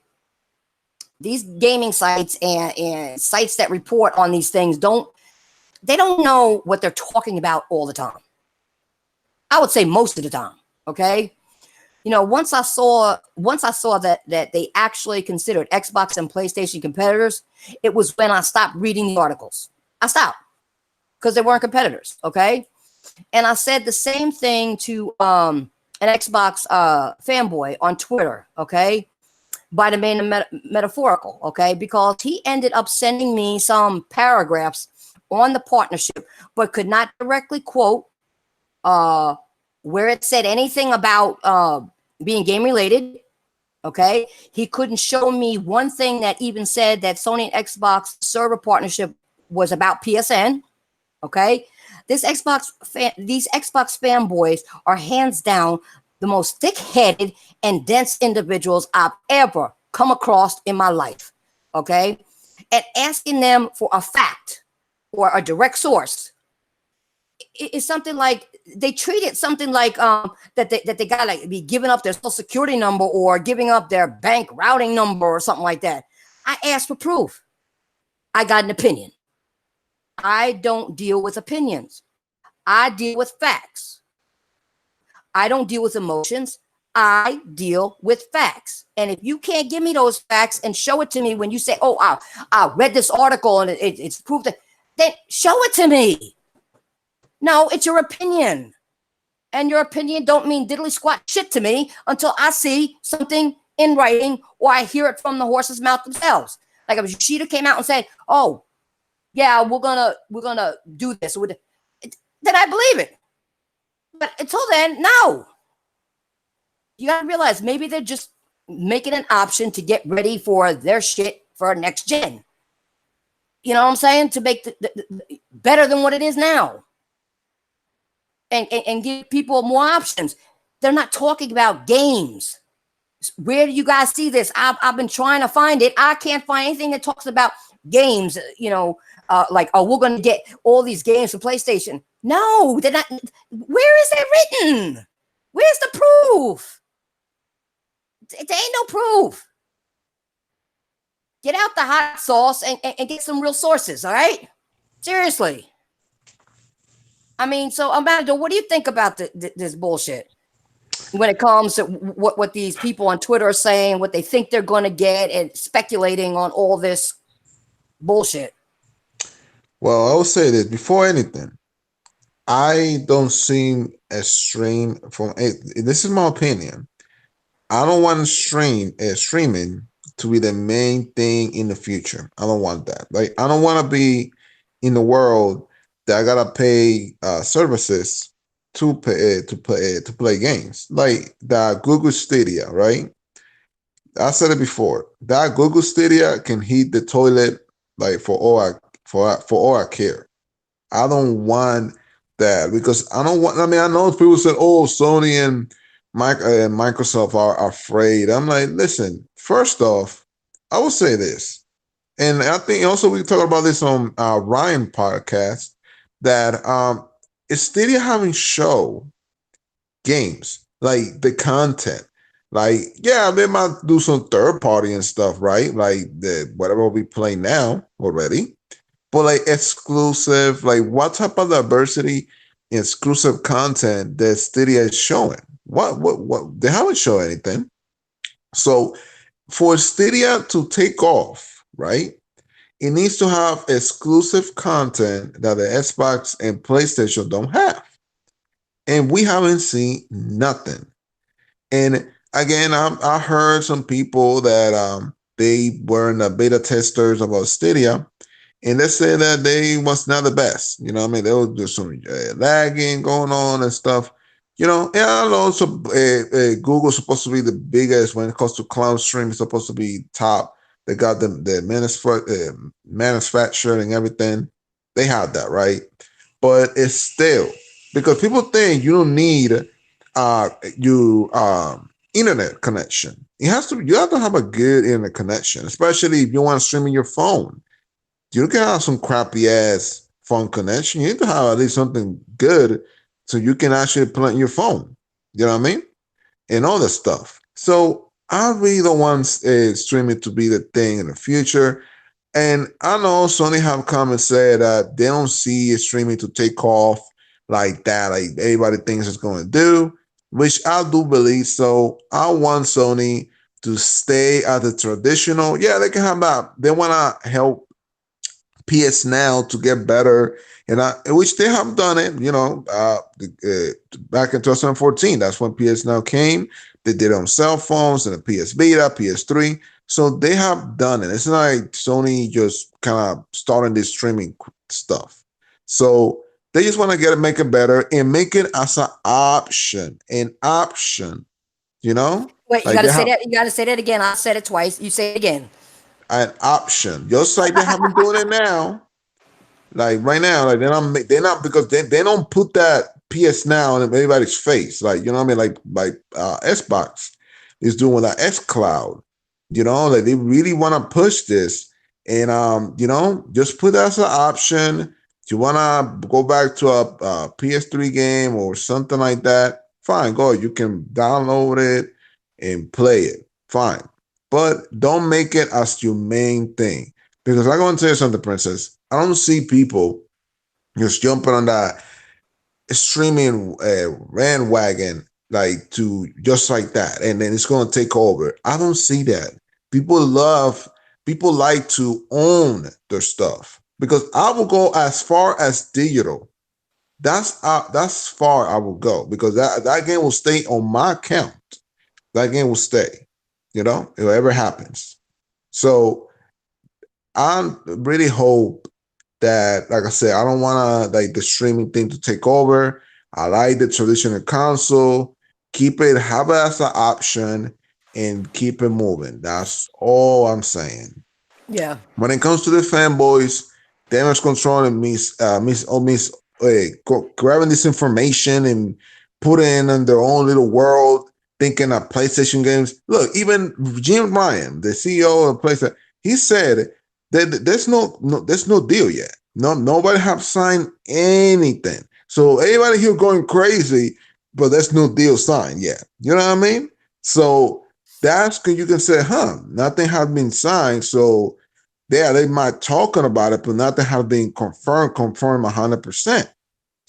these gaming sites and sites that report on these things don't know what they're talking about all the time. I would say most of the time. Okay. Once I saw that they actually considered Xbox and PlayStation competitors, it was when I stopped reading the articles. I stopped because they weren't competitors. Okay. And I said the same thing to an Xbox fanboy on Twitter, okay, by the main metaphorical, okay, because he ended up sending me some paragraphs on the partnership, but could not directly quote where it said anything about being game related, okay. He couldn't show me one thing that even said that Sony and Xbox server partnership was about PSN, okay. These Xbox fanboys are hands down the most thick-headed and dense individuals I've ever come across in my life. Okay, and asking them for a fact or a direct source is something like they treat it something like that they gotta like be giving up their social security number or giving up their bank routing number or something like that. I asked for proof. I got an opinion. I don't deal with opinions. I deal with facts. I don't deal with emotions. I deal with facts. And if you can't give me those facts and show it to me when you say, oh, I read this article and it's proved that, then show it to me. No, it's your opinion. And your opinion don't mean diddly squat shit to me until I see something in writing or I hear it from the horse's mouth themselves. Like if Yoshida came out and said, oh, yeah, we're gonna do this. Then I believe it. But until then, no. You gotta realize maybe they're just making an option to get ready for their shit for next gen. You know what I'm saying? To make the better than what it is now. And give people more options. They're not talking about games. Where do you guys see this? I've been trying to find it. I can't find anything that talks about games, like, oh, we're going to get all these games for PlayStation. No, they're not. Where is that written? Where's the proof? There ain't no proof. Get out the hot sauce and get some real sources, all right? Seriously. I mean, so Amanda, what do you think about this bullshit? When it comes to what these people on Twitter are saying, what they think they're going to get, and speculating on all this bullshit. Well, I will say this before anything. I don't seem extreme from it. This is my opinion. I don't want streaming to be the main thing in the future. I don't want that. Like, I don't want to be in the world that I gotta pay services to play games, like the Google Stadia, right? I said it before. That Google Stadia can heat the toilet like for all I care. I don't want that because I don't want. I mean, I know people said, "Oh, Sony and Microsoft are afraid." I'm like, listen. First off, I will say this, and I think also we talked about this on Ryan podcast that is Stadia having show games like the content. Like, yeah, they might do some third party and stuff, right? Like the whatever we play now already, but like exclusive, like what type of diversity, exclusive content that Stadia is showing? What? They haven't shown anything. So for Stadia to take off, right? It needs to have exclusive content that the Xbox and PlayStation don't have, and we haven't seen nothing. And again, I heard some people that they were in the beta testers about Stadia, and they say that they was not the best. You know, what I mean, there was just some lagging going on and stuff. You know, and I know so Google's supposed to be the biggest when it comes to cloud stream. It's supposed to be top. They got the manufacturer and everything. They have that right, but it's still because people think you don't need you internet connection. You have to have a good internet connection, especially if you want to stream in your phone. You can have some crappy ass phone connection. You need to have at least something good so you can actually play in your phone. You know what I mean? And all that stuff. So I really don't want streaming to be the thing in the future. And I know Sony have come and said that they don't see streaming to take off like that, like everybody thinks it's going to do, which I do believe. So I want Sony to stay at the traditional. Yeah, they can have that. They want to help PS Now to get better, and which they have done it. You know, back in 2014, that's when PS Now came. They did it on cell phones and the PS Vita, PS3. So they have done it. It's not like Sony just kind of starting this streaming stuff. So they just want to make it better and make it as an option. You know, Wait, you like got they to say have that. You got to say that again. I said it twice. You say it again. an option, just like they have been doing it now. Like right now, like they're not because they don't put that PS Now in anybody's face. Like, you know what I mean? Like Xbox is doing with that X Cloud. You know, like they really want to push this. And just put that as an option. If you wanna go back to a PS3 game or something like that, fine, go. You can download it and play it. Fine. But don't make it as your main thing. Because I'm going to tell you something, Princess. I don't see people just jumping on that streaming bandwagon like to just like that, and then it's going to take over. I don't see that. People like to own their stuff because I will go as far as digital. That's far I will go because that game will stay on my account. That game will stay. You know, if it ever happens. So I really hope that, like I said, I don't want to like the streaming thing to take over. I like the traditional console. Keep it, have it as an option, and keep it moving. That's all I'm saying. Yeah. When it comes to the fanboys, damage control and grabbing this information and putting it in their own little world, thinking of PlayStation games. Look, even Jim Ryan, the CEO of PlayStation, he said that there's no deal yet. No, nobody have signed anything. So everybody here going crazy, but there's no deal signed yet. You know what I mean? So that's you can say, nothing has been signed. So yeah, they might talking about it, but nothing has been confirmed 100%.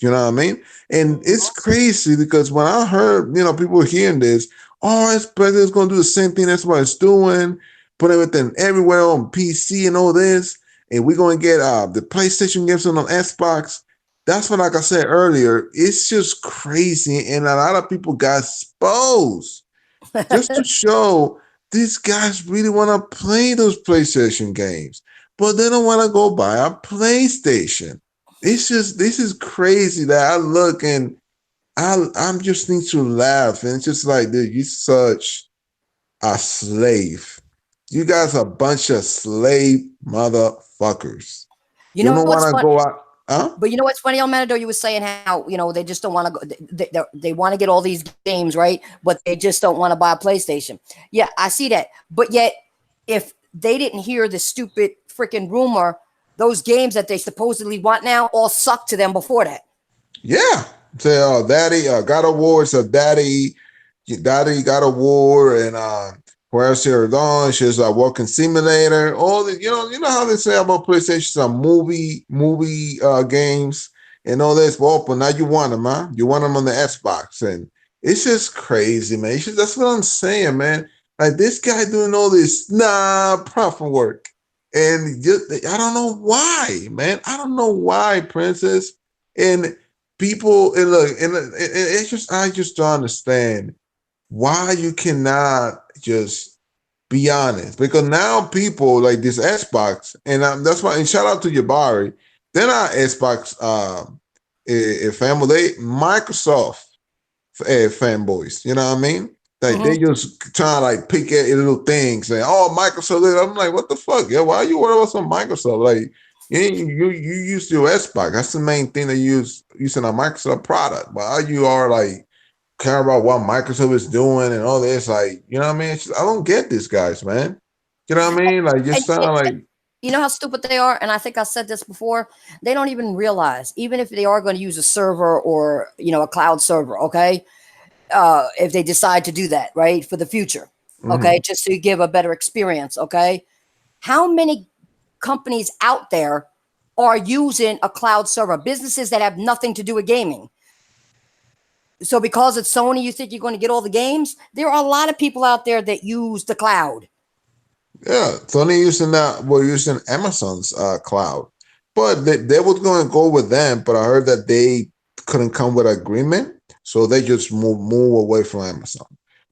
You know what I mean? And it's crazy because when I heard, people hearing this, oh, it's president's going to do the same thing. That's what it's doing. Put everything everywhere on PC and all this. And we're going to get the PlayStation games on Xbox. That's what, like I said earlier, it's just crazy. And a lot of people got exposed just to show these guys really want to play those PlayStation games, but they don't want to go buy a PlayStation. This is crazy that I look and I'm just need to laugh. And it's just like, dude, you such a slave. You guys are a bunch of slave motherfuckers. You You know don't what's want to fun? go out, huh? But you know what's funny, Matador? You were saying how they just don't want to go. They want to get all these games, right? But they just don't want to buy a PlayStation. Yeah, I see that. But yet, if they didn't hear the stupid freaking rumor, those games that they supposedly want now all sucked to them before that. Yeah. Say, daddy, God of War is a daddy. Daddy got a war, and where's your launch is a walking simulator. All the, you know how they say about PlayStation, some movie games and all this. Well, but now you want them, huh? You want them on the Xbox, and it's just crazy, man. That's what I'm saying, man. Like this guy doing all this profit work, and just, I don't know why, man. I don't know why, Princess, and people. And look, and it's just I just don't understand why you cannot just be honest, because now people like this Xbox, and that's why. And shout out to Jabari, they're not Xbox family, they Microsoft fanboys. You know what I mean? Like they just trying to like pick at little things and Microsoft. I'm like, what the fuck? Yeah, why are you worried about some Microsoft? Like you use your Xbox. That's the main thing that you using a Microsoft product. Why you are like care about what Microsoft is doing and all this, like, you know what I mean? It's just, I don't get this, guys, man. You know what I mean? Like, just sound like. You know how stupid they are, and I think I said this before. They don't even realize, even if they are going to use a server or a cloud server, okay, if they decide to do that, right, for the future, okay, just to give a better experience, okay. How many companies out there are using a cloud server? Businesses that have nothing to do with gaming. So because it's Sony, you think you're going to get all the games? There are a lot of people out there that use the cloud. Yeah, Sony using that. We're using Amazon's cloud, but they was going to go with them. But I heard that they couldn't come with agreement, so they just move away from Amazon.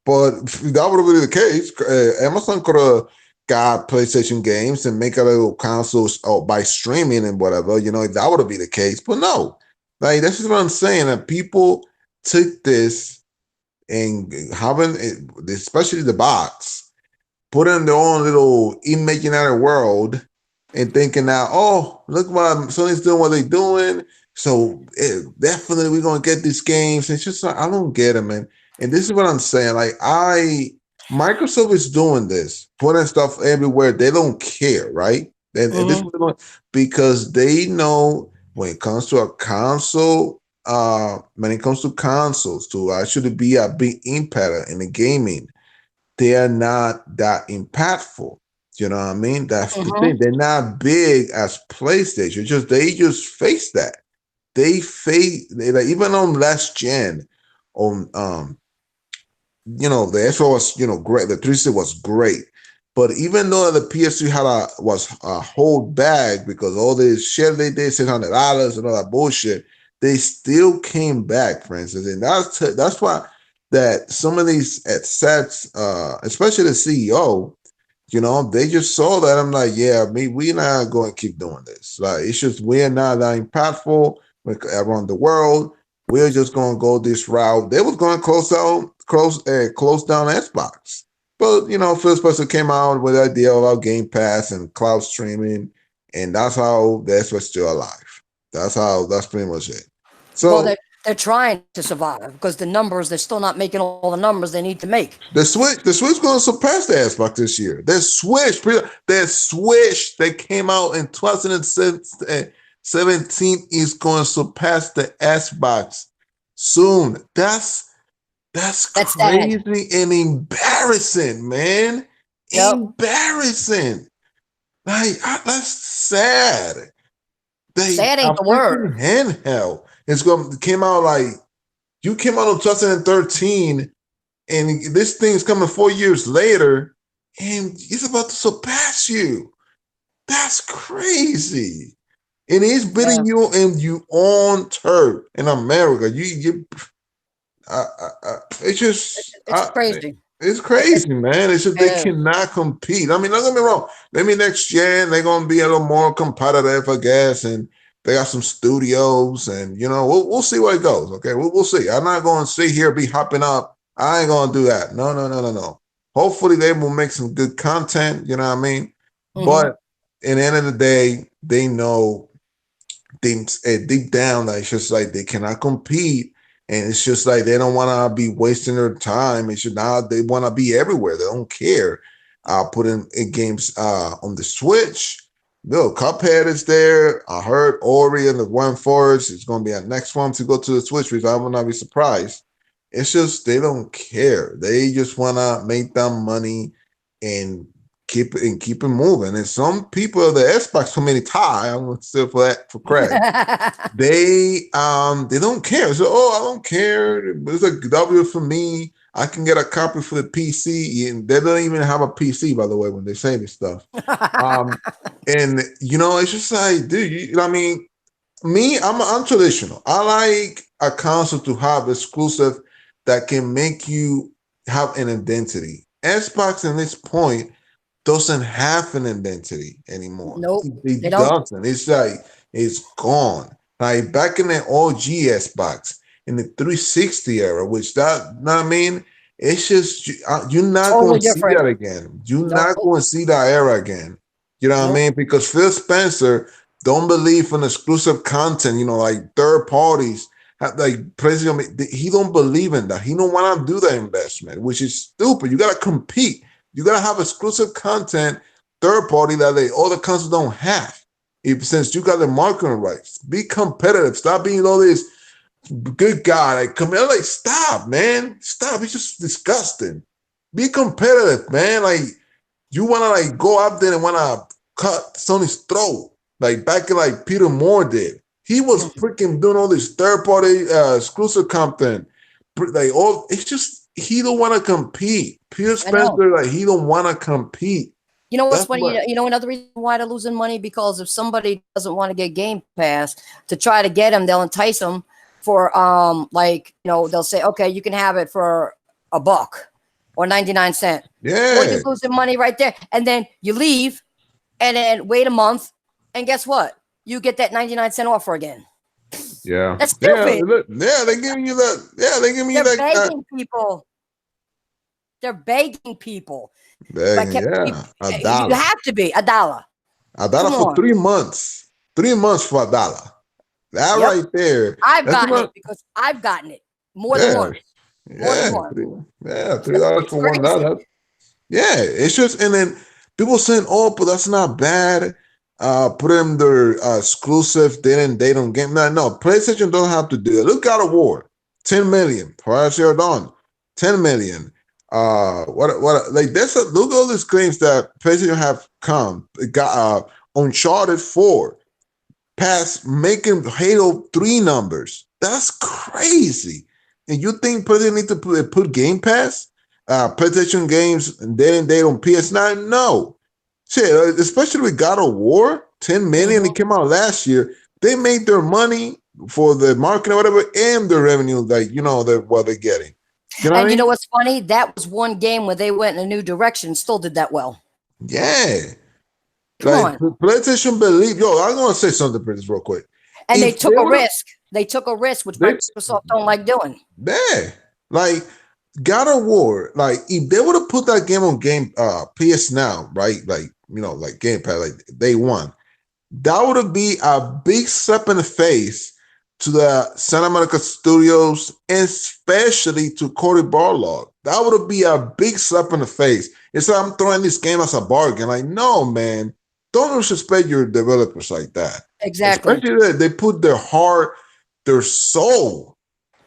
But if that would have been the case, Amazon could have got PlayStation games and make a little consoles by streaming and whatever. That would have been the case. But no, like that's just what I'm saying. That people took this and having it, especially the bots, put in their own little imaginary world and thinking now, oh, look what Sony's doing, what they're doing. So definitely we're gonna get these games. It's just like, I don't get it, man. And this is what I'm saying. Like Microsoft is doing this, putting stuff everywhere. They don't care, right? And this is because they know when it comes to a console, when it comes to consoles, to actually be a big impact in the gaming, they are not that impactful. You know what I mean? That's the thing. They're not big as PlayStation. They just face that. They like even on last gen, on the Xbox was great. The 360 was great. But even though the PS3 was a hold back because all this shit they did, $600 and all that bullshit, they still came back, for instance. And that's why that some of these sets, especially the CEO, they just saw that. I'm like, yeah, we're not going to keep doing this. Like, it's just we're not that impactful around the world. We're just going to go this route. They was going to close down Xbox. But, Phil Spencer came out with the idea about Game Pass and cloud streaming, and that's how the Xbox still alive. That's pretty much it. So, well, they're trying to survive because they're still not making all the numbers they need to make. The Switch going to surpass the Xbox this year. The Switch that came out in 2017 is going to surpass the Xbox soon. That's crazy sad. and embarrassing, man. Yep. Embarrassing. Like that's sad. Sad ain't the word. Handheld. Came out like you came out in 2013, and this thing's coming 4 years later, and it's about to surpass you. That's crazy. And he's bidding you, and you on turf in America. It's just crazy. It's crazy, man. It's just they cannot compete. I mean, don't get me wrong. Maybe next gen they're gonna be a little more competitive, I guess, and they got some studios, and we'll see where it goes. Okay, we'll see. I'm not going to sit here be hopping up. I ain't gonna do that. No. Hopefully they will make some good content, you know what I mean? But in the end of the day, they know deep down that it's just like they cannot compete. And it's just like they don't want to be wasting their time. It's just now they want to be everywhere. They don't care. Putting in games on the Switch. No, Cuphead is there. I heard Ori and the One Forest is going to be a next one to go to the Switch, which I will not be surprised. It's just they don't care. They just want to make them money and keep it moving. And some people, the Xbox community, I'm going to steal for that for Craig. They don't care. So I don't care. It's a W for me. I can get a copy for the PC, and they don't even have a PC, by the way, when they say this stuff. And it's just like, dude, I mean, me, I'm traditional. I like a console to have exclusive that can make you have an identity. Xbox, in this point, doesn't have an identity anymore. Nope, it doesn't. It's like it's gone. Like back in the OG Xbox, in the 360 era, which I mean, it's just you're not going to see that again. You're not going to see that era again. You know what I mean? Because Phil Spencer don't believe in exclusive content. Like third parties. Like PlayStation, he don't believe in that. He don't want to do that investment, which is stupid. You got to compete. You got to have exclusive content, third party that other consoles don't have. Since you got the marketing rights, be competitive. Stop being all this good guy. Like, come here, like, stop, man. Stop. It's just disgusting. Be competitive, man. Like, you want to like go up there and want to cut Sony's throat. Like back in like Peter Moore did. He was freaking doing all this third party exclusive content. Like it's just he don't want to compete. Peter Spencer, like he don't want to compete. You know what's funny? Another reason why they're losing money, because if somebody doesn't want to get Game Pass, to try to get them, they'll entice them for they'll say, okay, you can have it for $1 or 99 cents. Yeah. Well, you're losing money right there. And then you leave and then wait a month. And guess what? You get that 99 cent offer again. Yeah. That's stupid. Yeah, they're giving you that. Yeah, they're giving you that. They're begging people. They're begging people. Begging, yeah. $1. You have to be $1. $1 for 3 months. 3 months for $1. That right there. I've gotten it because I've gotten it more than once. $3 for $1. Yeah, it's just, and then people saying, "Oh, but that's not bad." Put in their exclusive. They don't get that. No, PlayStation don't have to do it. Look, God of War, 10 million. Horizon Dawn, 10 million. What like that's look at all these claims that PlayStation have come. It got Uncharted 4 past making Halo 3 numbers. That's crazy. And you think PlayStation need to put Game Pass, PlayStation games, and they on PS9? No. Shit, especially with God of War, 10 million. It came out last year. They made their money for the marketing or whatever, and the revenue, like what they're getting. You know you know what's funny? That was one game where they went in a new direction, still did that well. Yeah. Come on. PlayStation believe. I'm gonna say something for this real quick. And they took a risk. They took a risk, which Microsoft don't like doing. Yeah. Like God of War, like if they would have put that game on PS Now, right? Like, like Game Pass, like day one, that would be a big slap in the face to the Santa Monica Studios, and especially to Cory Barlog. That would be a big slap in the face. It's like I'm throwing this game as a bargain. Like, no, man, don't disrespect your developers like that. Exactly. Especially that they put their heart, their soul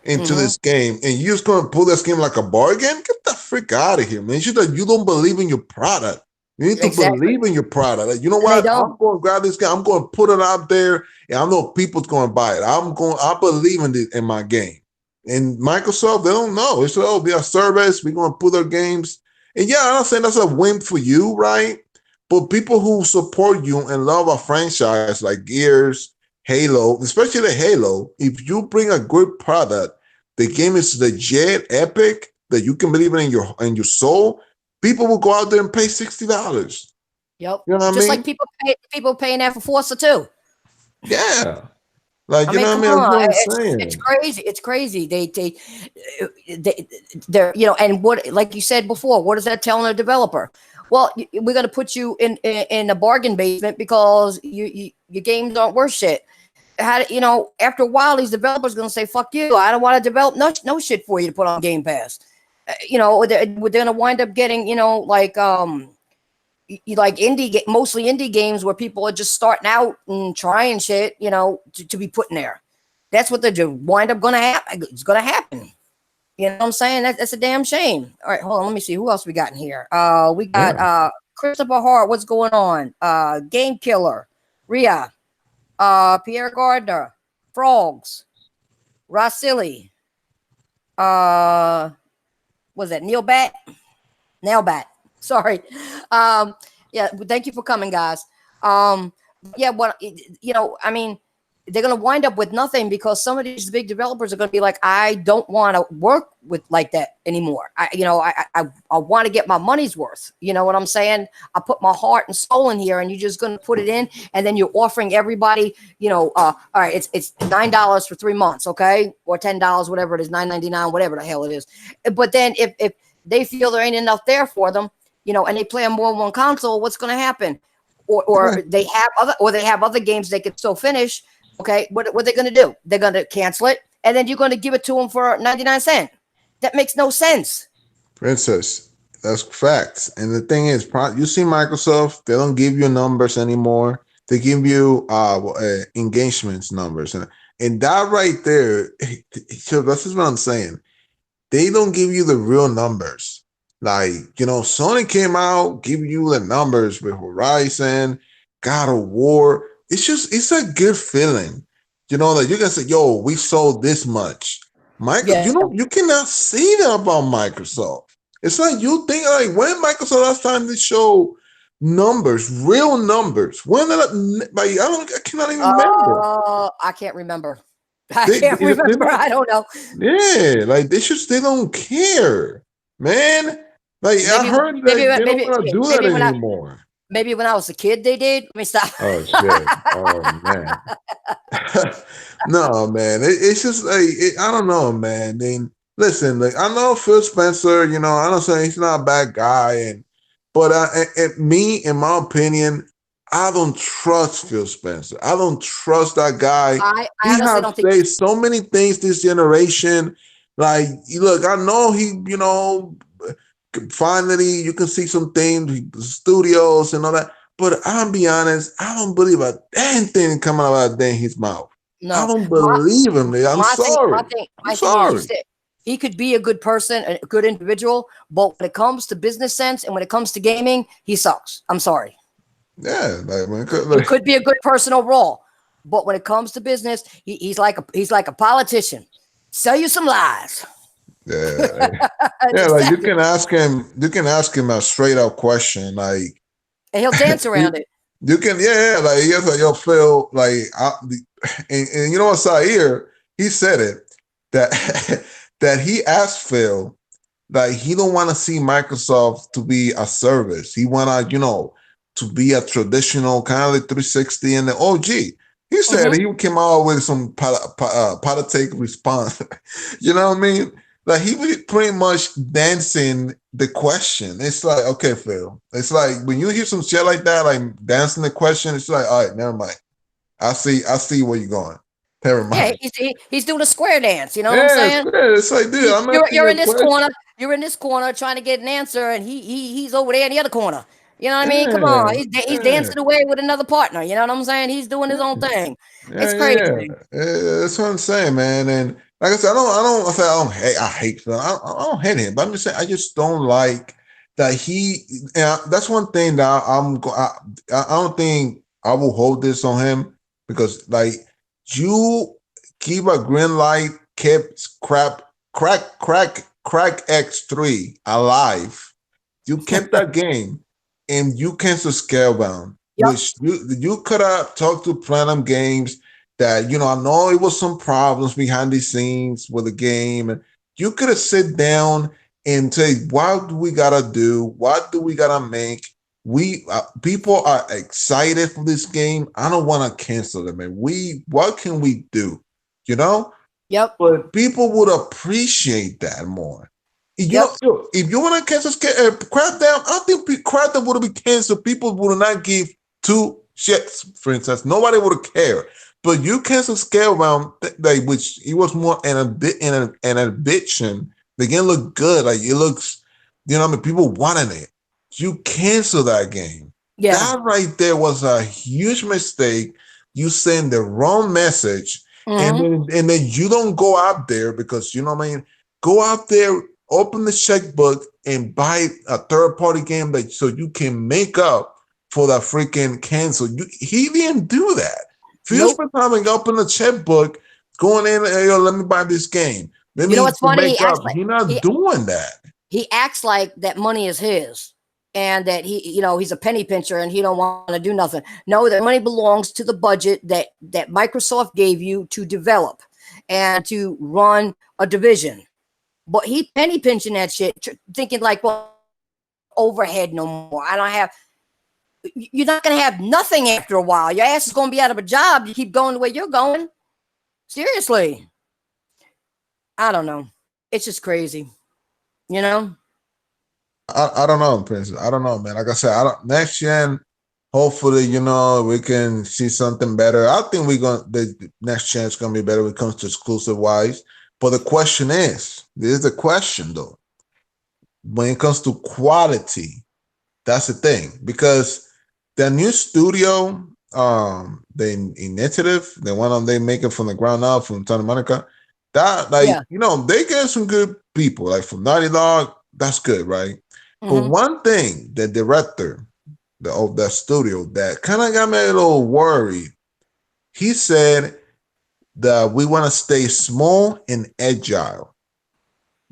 into this game, and you're just going to pull this game like a bargain? Get the freak out of here, man. It's just that you don't believe in your product. You need to believe in your product. Like, you know what? I'm going to grab this game. I'm going to put it out there, and I know people's going to buy it. I believe in my game. And Microsoft, they don't know. It's be a service. We're going to put our games. And yeah, I'm not saying that's a win for you, right? But people who support you and love a franchise like Gears, Halo, especially the Halo, if you bring a good product, the game is legit, epic, that you can believe in your soul, people will go out there and pay $60. Yep. You know what I mean? Just like people paying that for Forza too. Yeah. Like, I you mean, know what come I mean? That's on, what I'm it's saying. crazy. It's crazy. They're, and what, like you said before, what is that telling a developer? Well, we're going to put you in a bargain basement because your games aren't worth shit. How, after a while, these developers going to say, "Fuck you! I don't want to develop no shit for you to put on Game Pass." They're going to wind up getting, like mostly indie games where people are just starting out and trying shit, to be put in there. That's what they wind up going to happen. It's going to happen. You know what I'm saying? That's a damn shame. All right, hold on. Let me see who else we got in here. We got Yeah. Christopher Hart. What's going on? Game Killer, Ria, Pierre Gardner, Frogs, Rossili. Was that Neil Bat? Nailbat. Sorry. Yeah, thank you for coming, guys. Yeah, I mean, they're gonna wind up with nothing because some of these big developers are gonna be like, I don't want to work with like that anymore. I want to get my money's worth. You know what I'm saying? I put my heart and soul in here, and you're just gonna put it in, and then you're offering everybody, all right, it's $9 for 3 months, okay, or $10, whatever it is, $9.99, whatever the hell it is. But then if they feel there ain't enough there for them, and they play on more than one console, what's going to happen? Or they have other games they could still finish. Okay, what are they going to do? They're going to cancel it, and then you're going to give it to them for 99 cents. That makes no sense. Princess, that's facts. And the thing is, you see Microsoft, they don't give you numbers anymore. They give you engagements numbers. And that right there, so this is what I'm saying. They don't give you the real numbers. Like, Sony came out, give you the numbers with Horizon, God of War. It's a good feeling. Like you can say, yo, we sold this much. Yeah. You cannot say that about Microsoft. It's like you think, like, when Microsoft last time they show numbers, real numbers. When I cannot even remember. I can't remember. I They, can't they, they remember. don't I don't know. Yeah, like they don't care, man. Like I Maybe, heard maybe, that they don't maybe, want to do that maybe anymore. when I was a kid, they did. Let me stop. Oh shit. Oh man. No, man. It's just like I don't know, man. Then listen, like I know Phil Spencer. I don't say he's not a bad guy, but me, in my opinion, I don't trust Phil Spencer. I don't trust that guy. I He honestly has don't think. said so many things this generation. Like, look, I know finally you can see some things, studios and all that. But I'll be honest, I don't believe a damn thing coming out of his mouth. I No, don't believe him. I'm my thing, sorry. I'm my thing is, sorry. he could be a good person, a good individual, but when it comes to business sense and when it comes to gaming, he sucks. I'm sorry. Yeah, like man, He could be a good person overall, but when it comes to business, he's like a politician. Sell you some lies. yeah, yeah. Just Like you that, can ask him. You can ask him a straight up question. Like and he'll dance around it. you can, yeah. Like he's like, yo, Phil. Like, and you know what, Sair, he said it that that he asked Phil. Like he don't want to see Microsoft to be a service. He wanna, to be a traditional kind of like 360 and the OG. He said he came out with some politic response. You know what I mean? Like he was pretty much dancing the question. It's like, okay, Phil. It's like when you hear some shit like that, like dancing the question, it's like, all right, never mind. I see where you're going. Never Yeah, mind. he's doing a square dance. You know what I'm Yeah, saying? it's like, dude, I'm asking You're you in a this question. corner. You're in this corner trying to get an answer, and he's over there in the other corner. You know what I mean? Come on, Yeah, he's yeah. dancing away with another partner. You know what I'm saying? He's doing his own thing. Yeah, It's yeah, crazy. that's what I'm saying, man. And like I said, I hate Phil. I don't hate him, but I'm just saying I just don't like that he. That's one thing that I don't think I will hold this on him because like you keep a green light, kept crack X3 alive. You kept that game, and you canceled Scalebound, Yep. which you could have talked to Platinum Games that I know it was some problems behind the scenes with the game, and you could have sit down and say, what do we gotta do? What do we gotta make? we people are excited for this game. I don't want to cancel it, man. What can we do? You know? Yep. But people would appreciate that more. Yep. If you want to cancel Crackdown, I think Crackdown would have been canceled. People would not give two shits. For instance, nobody would have cared. But you cancel Scalebound, which it was more an addiction. The game looked good. Like it looks, you know, what I mean, people wanted it. You cancel that game. Yeah. That right there was a huge mistake. You send the wrong message. And then you don't go out there because, you know what I mean? Go out there, open the checkbook, and buy a third-party game so you can make up for that freaking cancel. He didn't do that. Phil spent time and open the checkbook, going in, hey, yo, let me buy this game. You know what's funny? He's not doing that. He acts like that money is his. And that he's a penny pincher and he don't want to do nothing. No, that money belongs to the budget that Microsoft gave you to develop and to run a division. But he penny pinching that shit, thinking like, well, overhead no more. You're not going to have nothing after a while. Your ass is going to be out of a job. You keep going the way you're going. Seriously. I don't know. It's just crazy. You know? I don't know, Prince. I don't know, man. Like I said, next gen, hopefully, you know, we can see something better. I think the next gen is gonna be better when it comes to exclusive wise. But the question is, there's a question though. When it comes to quality, that's the thing. Because the new studio, the initiative, the one they making from the ground up from Santa Monica, you know, they get some good people, like from Naughty Dog, that's good, right? But one thing, the director of that studio that kind of got me a little worried, he said that we want to stay small and agile.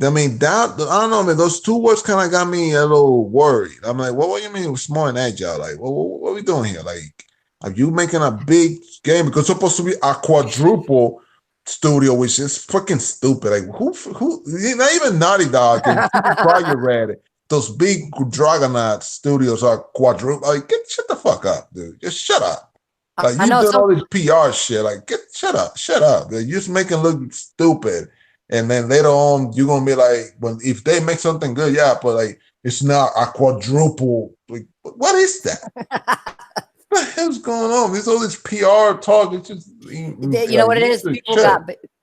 I mean, I don't know, man, those two words kind of got me a little worried. I'm like, what do you mean small and agile? Like, what are we doing here? Like, are you making a big game? Because it's supposed to be a quadruple studio, which is freaking stupid. Like, who not even Naughty Dog and Project Red. Those big Dragonaut studios are quadruple. Like, shut the fuck up, dude. Just shut up. Like, you doing all this PR shit. Like, shut up. You're just making it look stupid. And then later on, you're gonna be like, if they make something good, yeah, but like, it's not a quadruple. Like, what is that? What the hell's going on? There's all this PR talk. It's just you know what it is.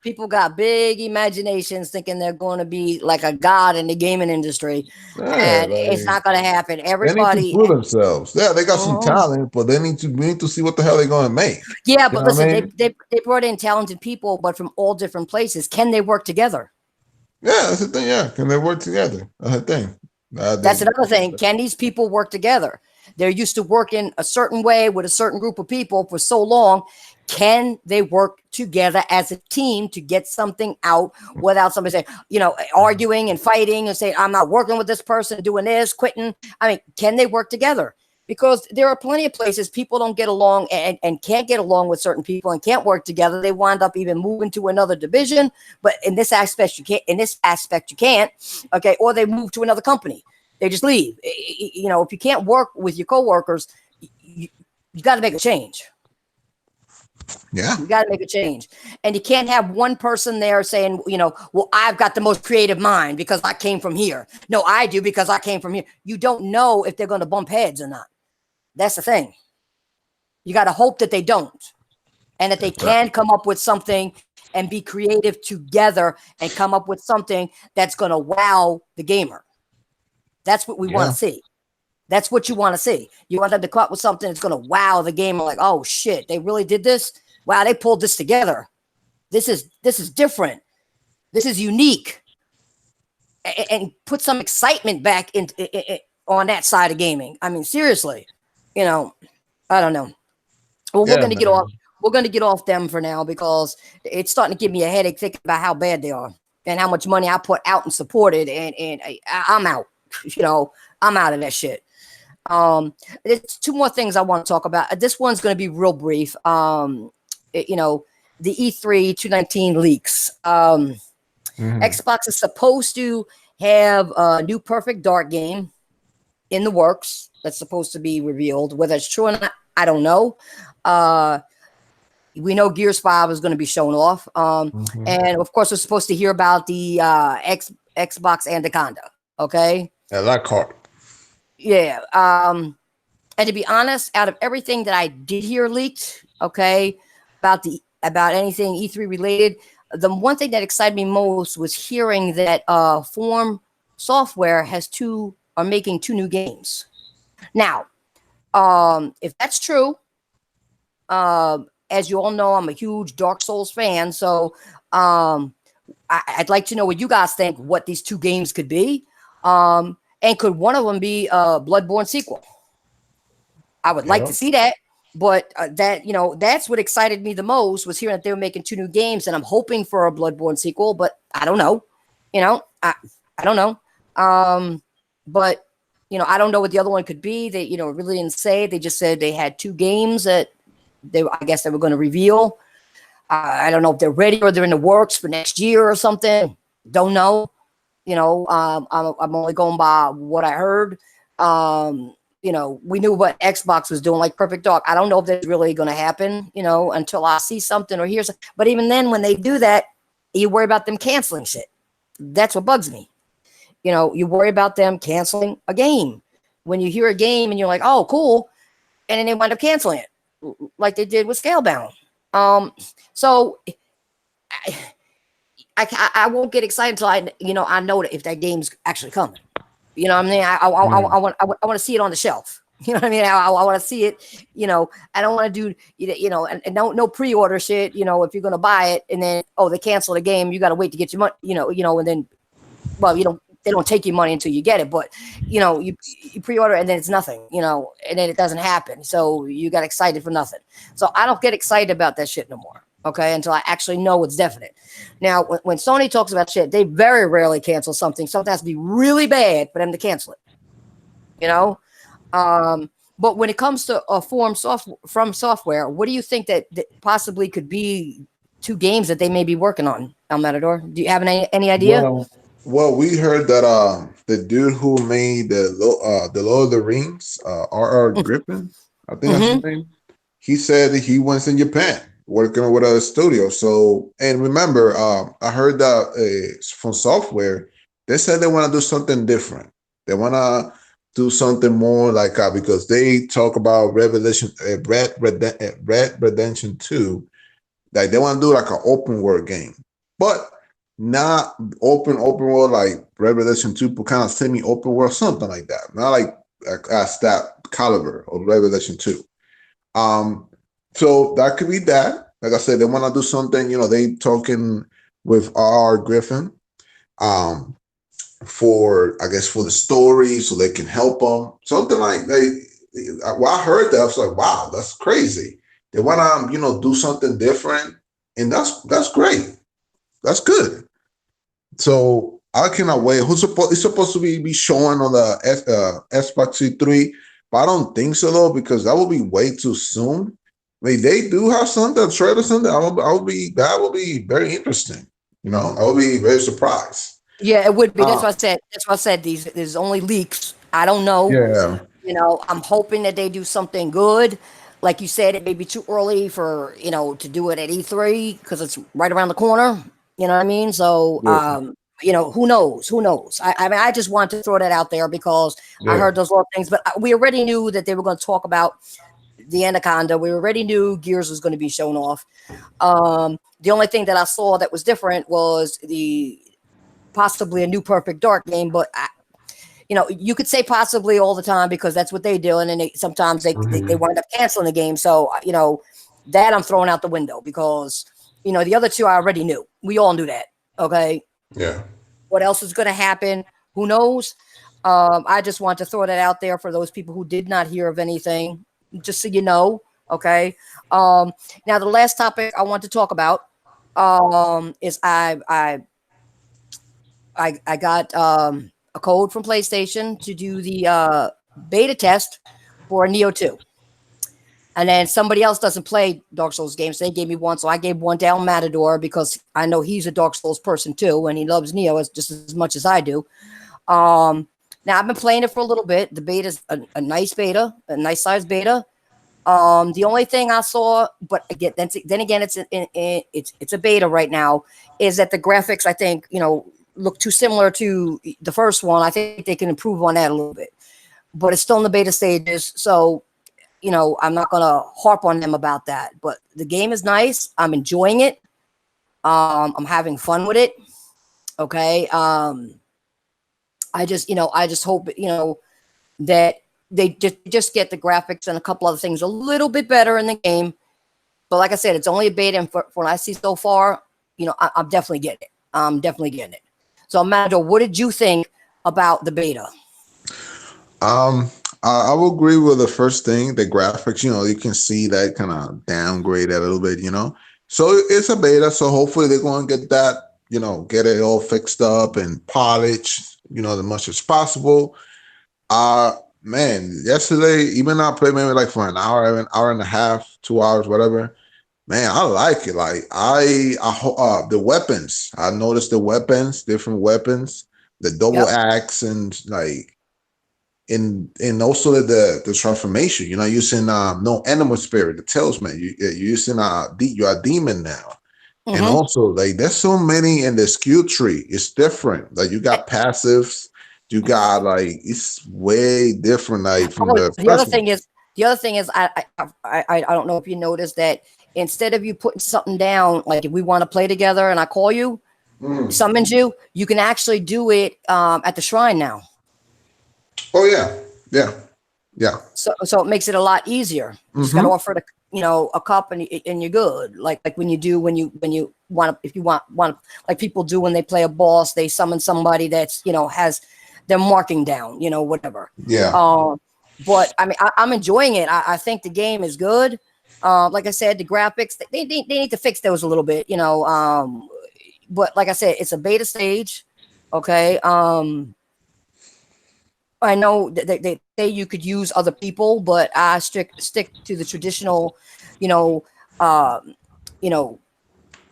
People got big imaginations, thinking they're going to be like a god in the gaming industry, and it's not going to happen. Everybody they need to prove themselves. Yeah, they got some talent, but we need to see what the hell they're going to make. Yeah, but listen, they brought in talented people, but from all different places. Can they work together? Yeah, that's the thing. Yeah, can they work together? That's the thing. That's another thing. Can these people work together? They're used to working a certain way with a certain group of people for so long. Can they work together as a team to get something out without somebody saying, arguing and fighting and saying, I'm not working with this person, doing this, quitting? I mean, can they work together? Because there are plenty of places people don't get along and can't get along with certain people and can't work together. They wind up even moving to another division. But in this aspect, you can't. In this aspect, you can't. Okay, or they move to another company. They just leave. If you can't work with your coworkers, you got to make a change. Yeah. You got to make a change. And you can't have one person there saying, well, I've got the most creative mind because I came from here. No, I do because I came from here. You don't know if they're going to bump heads or not. That's the thing. You got to hope that they don't. And that they can come up with something and be creative together and come up with something that's going to wow the gamer. That's what we want to see. That's what you want to see. You want them to come up with something that's going to wow the gamer. Like, oh shit, they really did this. Wow, they pulled this together. This is different. This is unique. And put some excitement back in on that side of gaming. I mean, seriously, I don't know. Well, we're going to get off. We're going to get off them for now because it's starting to give me a headache thinking about how bad they are and how much money I put out and supported. And I'm out. I'm out of that shit. There's two more things I want to talk about. This one's going to be real brief. The E3 219 leaks. Xbox is supposed to have a new Perfect Dark game in the works. that's supposed to be revealed. Whether it's true or not, I don't know. We know Gears 5 is going to be shown off. And of course, we're supposed to hear about the Xbox Anaconda. Okay. Yeah, that card. Yeah. And to be honest, out of everything that I did hear leaked, okay, about anything E3 related, the one thing that excited me most was hearing that Form Software are making 2 new games. Now, if that's true, as you all know, I'm a huge Dark Souls fan, so I'd like to know what you guys think, what these 2 games could be, and could one of them be a Bloodborne sequel? I would like to see that, but that's what excited me the most, was hearing that they were making 2 new games, and I'm hoping for a Bloodborne sequel, but I don't know. I don't know. But I don't know what the other one could be. They really didn't say. They just said they had 2 games that I guess they were going to reveal. I don't know if they're ready or they're in the works for next year or something. Don't know. I'm only going by what I heard. We knew what Xbox was doing, like Perfect Dark. I don't know if that's really going to happen, until I see something or hear something. But even then, when they do that, you worry about them canceling shit. That's what bugs me. You worry about them canceling a game. When you hear a game and you're like, oh, cool. And then they wind up canceling it, like they did with Scalebound. So I won't get excited until I know that if that game's actually coming. You know what I mean? I want to see it on the shelf. You know what I mean? I want to see it. I don't want to do and no pre-order shit. If you're gonna buy it and then they cancel the game, you got to wait to get your money. And then they don't take your money until you get it. But you pre-order and then it's nothing. And then it doesn't happen. So you got excited for nothing. So I don't get excited about that shit no more. Okay, until I actually know it's definite. Now, when Sony talks about shit, they very rarely cancel something. Something has to be really bad for them to cancel it. But when it comes to From Software, what do you think that possibly could be 2 games that they may be working on, El Matador? Do you have any idea? Well, we heard that the dude who made the Lord of the Rings, R.R. Griffin, I think that's his name. He said that he was in Japan working with a studio. So, and remember, I heard that from Software, they said they want to do something different. They want to do something more like because they talk about Red Redemption 2, like they want to do like an open world game, but not open world like Red Redemption 2, but kind of semi-open world, something like that. Not like as that caliber of Red Redemption 2. So that could be that. Like I said, they want to do something, they talking with R.R. Griffin for the story, so they can help them. Something like I heard that, I was like, wow, that's crazy. They want to, do something different. And that's great. That's good. So I cannot wait. It's supposed to be showing on the Xbox 3, but I don't think so though, because that will be way too soon. I mean, they do have something, a trailer, something. That will be very interesting. I will be very surprised. Yeah, it would be. That's what I said. There's only leaks. I don't know. Yeah. I'm hoping that they do something good. Like you said, it may be too early for to do it at E3 because it's right around the corner. You know what I mean? So who knows? Who knows? I mean, I just want to throw that out there because I heard those little things, but we already knew that they were going to talk about the Anaconda. We already knew Gears was going to be shown off. The only thing that I saw that was different was possibly a new Perfect Dark game, but you could say possibly all the time because that's what they do, and then sometimes they wind up canceling the game. So that I'm throwing out the window because the other 2 I already knew. We all knew that. Okay. Yeah. What else is going to happen? Who knows? I just want to throw that out there for those people who did not hear of anything, just so you know. Okay. Now the last topic I want to talk about is I got a code from PlayStation to do the beta test for Neo 2. And then somebody else doesn't play Dark Souls games. So they gave me one. So I gave one to El Matador because I know he's a Dark Souls person too. And he loves Neo just as much as I do. Now I've been playing it for a little bit. The beta's a nice beta, a nice size beta. The only thing I saw, but again, then again, it's a beta right now, is that the graphics, I think, look too similar to the first one. I think they can improve on that a little bit, but it's still in the beta stages. So, I'm not gonna harp on them about that. But the game is nice. I'm enjoying it. I'm having fun with it. Okay. I just hope that they just get the graphics and a couple other things a little bit better in the game. But like I said, it's only a beta, and for what I see so far, I'm definitely getting it. I'm definitely getting it. So, Mando, what did you think about the beta? I will agree with the first thing, the graphics. You can see that kind of downgrade a little bit. So it's a beta. So hopefully they're going to get that. Get it all fixed up and polished. As much as possible. Man, yesterday, even I played maybe like for an hour and a half, 2 hours, whatever. Man, I like it. Like the weapons. I noticed the weapons, different weapons, the double axe, and like and also the transformation. Using no animal spirit, the talisman. You're using you're a demon now. Mm-hmm. And also, like, there's so many in the skill tree. It's different. Like, you got passives. You got it's way different. Like from the other thing is, I don't know if you noticed that instead of you putting something down, like if we want to play together and I call you, summons you, you can actually do it at the shrine now. Oh yeah. So it makes it a lot easier. You just got to offer a cup and you're good. Like when you want to, if you want like people do when they play a boss, they summon somebody that's has their marking down, whatever. Yeah. But I mean, I'm enjoying it. I think the game is good. Like I said, the graphics they need to fix those a little bit, but like I said, it's a beta stage. Okay. I know that they say you could use other people, but I stick to the traditional,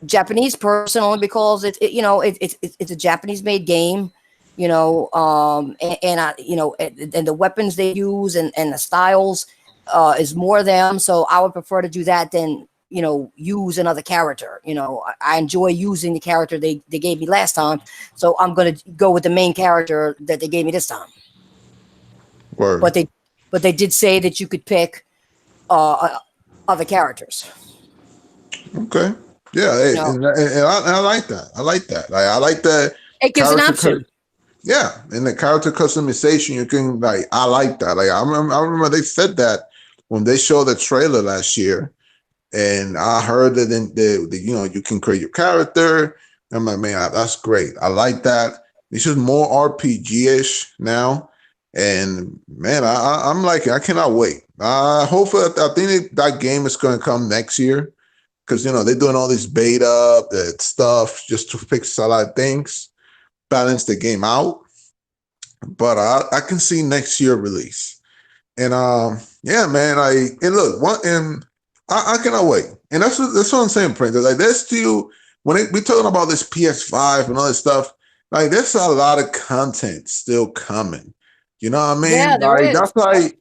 Japanese person, only because it's a Japanese made game, and the weapons they use and the styles is more them. So I would prefer to do that than use another character. I enjoy using the character they gave me last time, so I'm gonna go with the main character that they gave me this time. Word. But they did say that you could pick other characters. Okay. Yeah, and I like that. I like that. I like that. It gives an option. Yeah, and the character customization, you can I like that. Like I remember they said that when they showed the trailer last year, and I heard that you can create your character. I'm like, man, that's great. I like that. This is more RPG-ish now. And man, I'm like, I cannot wait. Hopefully, I think that game is going to come next year because they're doing all this beta stuff just to fix a lot of things, balance the game out. But I can see next year release. And yeah, man, I cannot wait. And that's what I'm saying, Prince. Like there's still we're talking about this PS5 and all this stuff. Like there's a lot of content still coming. You know what I mean? Yeah, there is. That's like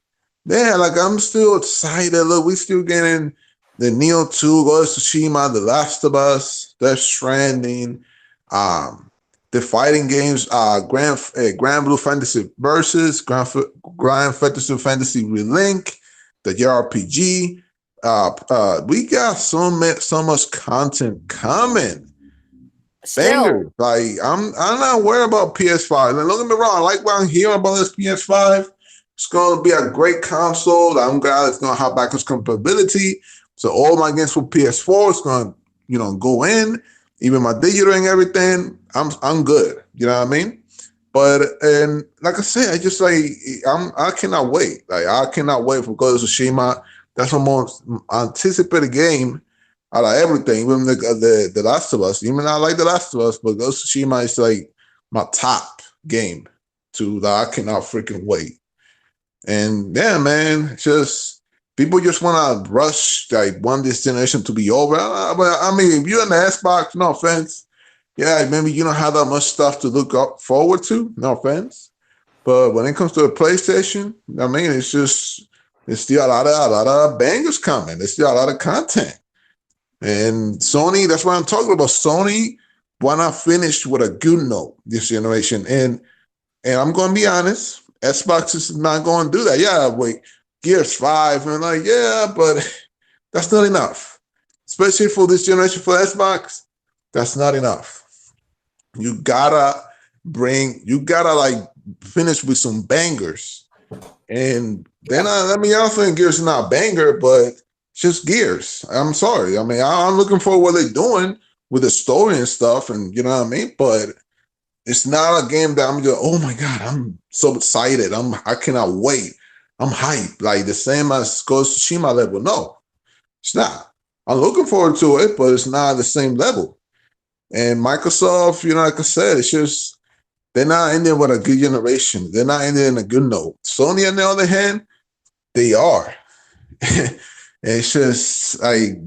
I'm still excited. Look, we still getting the Neo 2, Ghost of Tsushima, The Last of Us, Death Stranding, the fighting games, Grand Blue Fantasy Versus, Grand Fantasy Relink, the JRPG. We got so much content coming. Banger. Like I'm not worried about PS5. And don't get me wrong, I like what I'm hearing about this PS5. It's gonna be a great console. I'm glad it's gonna have backwards compatibility. So all my games for PS4 is gonna, go in, even my digital and everything. I'm good. You know what I mean? But and like I said, I cannot wait. Like I cannot wait for Ghost of Tsushima. That's the most anticipated game out of everything, even the Last of Us. Even I like the Last of Us, but Ghost of Tsushima is like my top game that I cannot freaking wait. And yeah, man, just people just want to rush want this generation to be over. But I mean, if you're in the Xbox, no offense, yeah, maybe you don't have that much stuff to look up forward to. No offense, But when it comes to a PlayStation, I mean, it's still a lot of bangers coming. There's still a lot of content. And Sony, that's what I'm talking about. Sony, why not finish with a good note this generation? And I'm going to be honest, Xbox is not going to do that. Yeah, wait, Gears 5, and like, yeah, but that's not enough. Especially for this generation for Xbox, that's not enough. You gotta like finish with some bangers. And then I think Gears is not a banger, but it's just Gears. I'm sorry. I mean, I'm looking for what they're doing with the story and stuff, and you know what I mean? But it's not a game that I'm just, oh my God, I'm so excited. I cannot wait. I'm hyped. Like the same as Ghost of Tsushima level. No, it's not. I'm looking forward to it, but it's not the same level. And Microsoft, like I said, it's just they're not ending with a good generation. They're not ending in a good note. Sony, on the other hand, they are. It's just like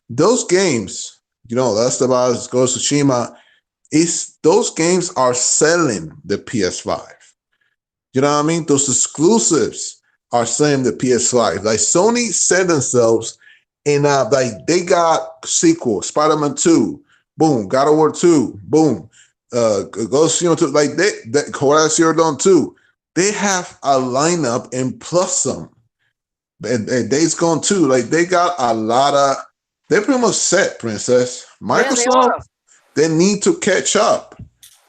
those games, that's about Ghost of Tsushima. Those games are selling the PS5. You know what I mean? Those exclusives are selling the PS5. Like Sony set themselves in like they got sequel, Spider-Man 2, boom, God of War 2, boom, Ghost of 2, like that Horizon Zero Dawn 2. They have a lineup and plus some. And Days Gone 2, like they got a lot of, they're pretty much set, Princess. Microsoft, they need to catch up.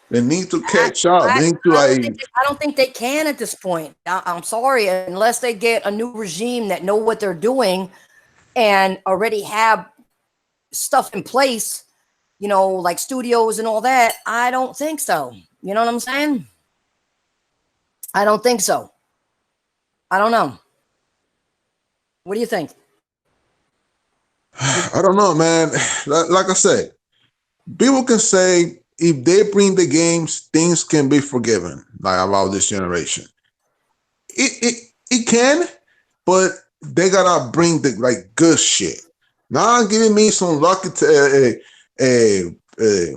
They need to catch up. They need to I don't think they can at this point. I'm sorry, unless they get a new regime that know what they're doing and already have stuff in place, like studios and all that. I don't think so. You know what I'm saying? I don't think so. I don't know. What do you think? I don't know, man. Like I said, people can say if they bring the games, things can be forgiven, like about this generation. It can, but they gotta bring the good shit. Not giving me some lucky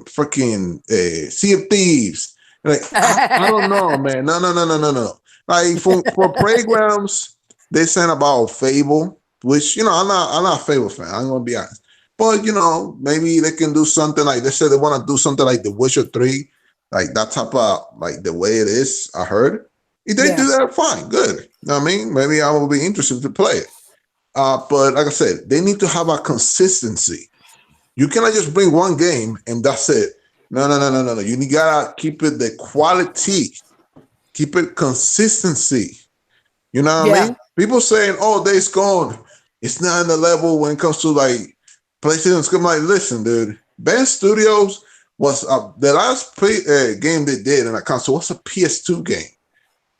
freaking Sea of Thieves. Like I don't know, man. No. Like for playgrounds, they sent about Fable, which I'm not a Fable fan. I'm gonna be honest. But maybe they can do something like they said they want to do something like The Witcher 3, like that type of like the way it is. I heard if they do that, fine, good. You know what I mean? Maybe I will be interested to play it. But like I said, they need to have a consistency. You cannot just bring one game and that's it. No. You gotta keep it the quality, keep it consistency. You know what I mean? People saying, "Oh, Days Gone, it's not in the level when it comes to like PlayStation's." I'm like, listen, dude. Ben Studios was the last game they did in a console was a PS2 game,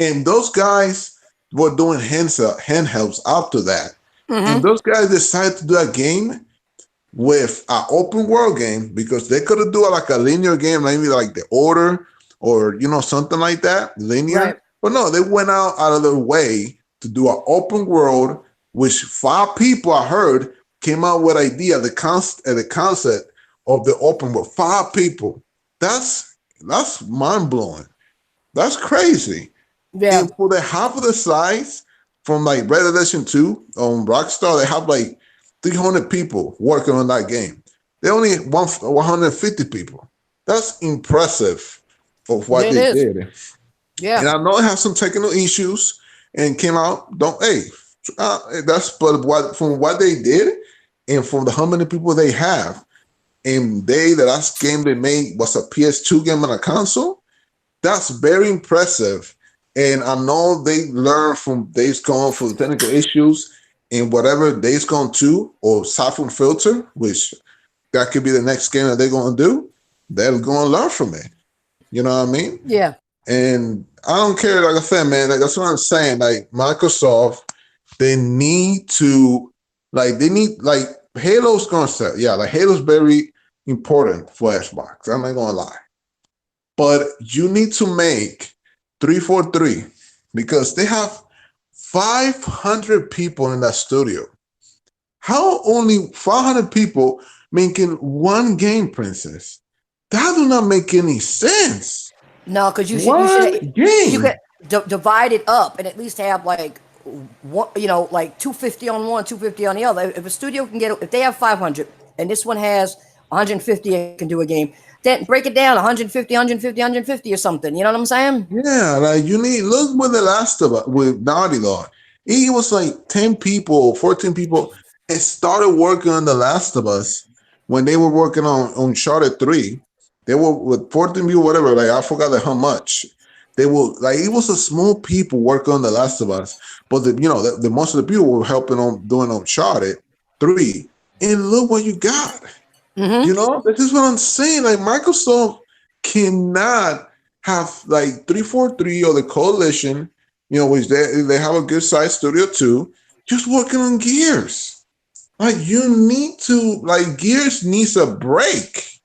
and those guys were doing handhelds after that. Mm-hmm. And those guys decided to do a game with an open world game because they could have done like a linear game, maybe like The Order or something like that, linear. Right. But no, they went out of their way to do an open world, which 5 people I heard came out with idea, the concept of the open world. 5 people. That's mind blowing. That's crazy. Yeah. And for the half of the size from like Red Dead Redemption 2 on Rockstar, they have like 300 people working on that game. They only want 150 people. That's impressive of what they did. Yeah. And I know it has some technical issues and came out. That's but from what they did and from how many people they have, and the last game they made was a PS2 game on a console. That's very impressive. And I know they learned from Days Gone for the technical issues and whatever Days Gone 2 or Siphon Filter, which that could be the next game that they're going to do. They're going to learn from it. You know what I mean? Yeah. And I don't care, like I said, man, that's what I'm saying. Like Microsoft, they need Halo's concept. Yeah, like Halo's very important for Xbox. I'm not gonna lie. But you need to make 343 because they have 500 people in that studio. How only 500 people making one game, Princess? That do not make any sense. No, because you divide it up and at least have like one, like 250 on one, 250 on the other. If a studio can get, if they have 500 and this one has 150 and can do a game, then break it down 150, 150, 150 or something. You know what I'm saying? Yeah, like you need look with The Last of Us with Naughty Dog. It was like 10 people, 14 people, and started working on The Last of Us when they were working on Uncharted 3. They were with 14 people, whatever. Like I forgot like how much. They were like it was a small people working on The Last of Us, but the most of the people were helping on doing Uncharted 3. And look what you got. This is what I'm saying. Like Microsoft cannot have like 343 or the coalition, which they have a good size studio too, just working on Gears. Like you need to, like Gears needs a break.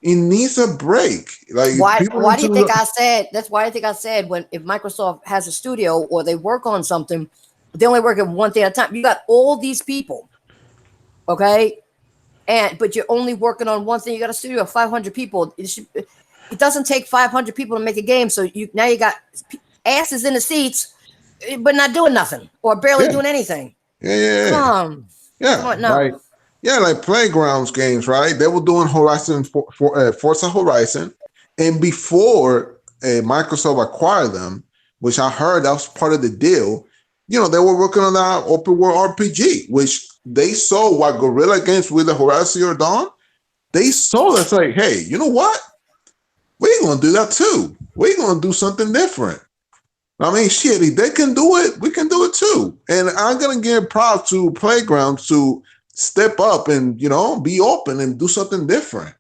It needs a break. Like why do you think I said that's why I think I said when if Microsoft has a studio or they work on something, they only work on one thing at a time. You got all these people, okay? But you're only working on one thing. You got a studio of 500 people. It doesn't take 500 people to make a game. So now you got asses in the seats, but not doing nothing or barely doing anything. Yeah. Come on now. Like Playgrounds games, right? They were doing Forza Horizon, and before Microsoft acquired them, which I heard that was part of the deal. They were working on that open world RPG, which they saw what Guerrilla Games with the Horizon Zero Dawn. They saw that's like, hey, you know what? We're gonna do that too. We're gonna do something different. I mean, shit, if they can do it, we can do it too. And I'm gonna give props to Playgrounds to step up and be open and do something different.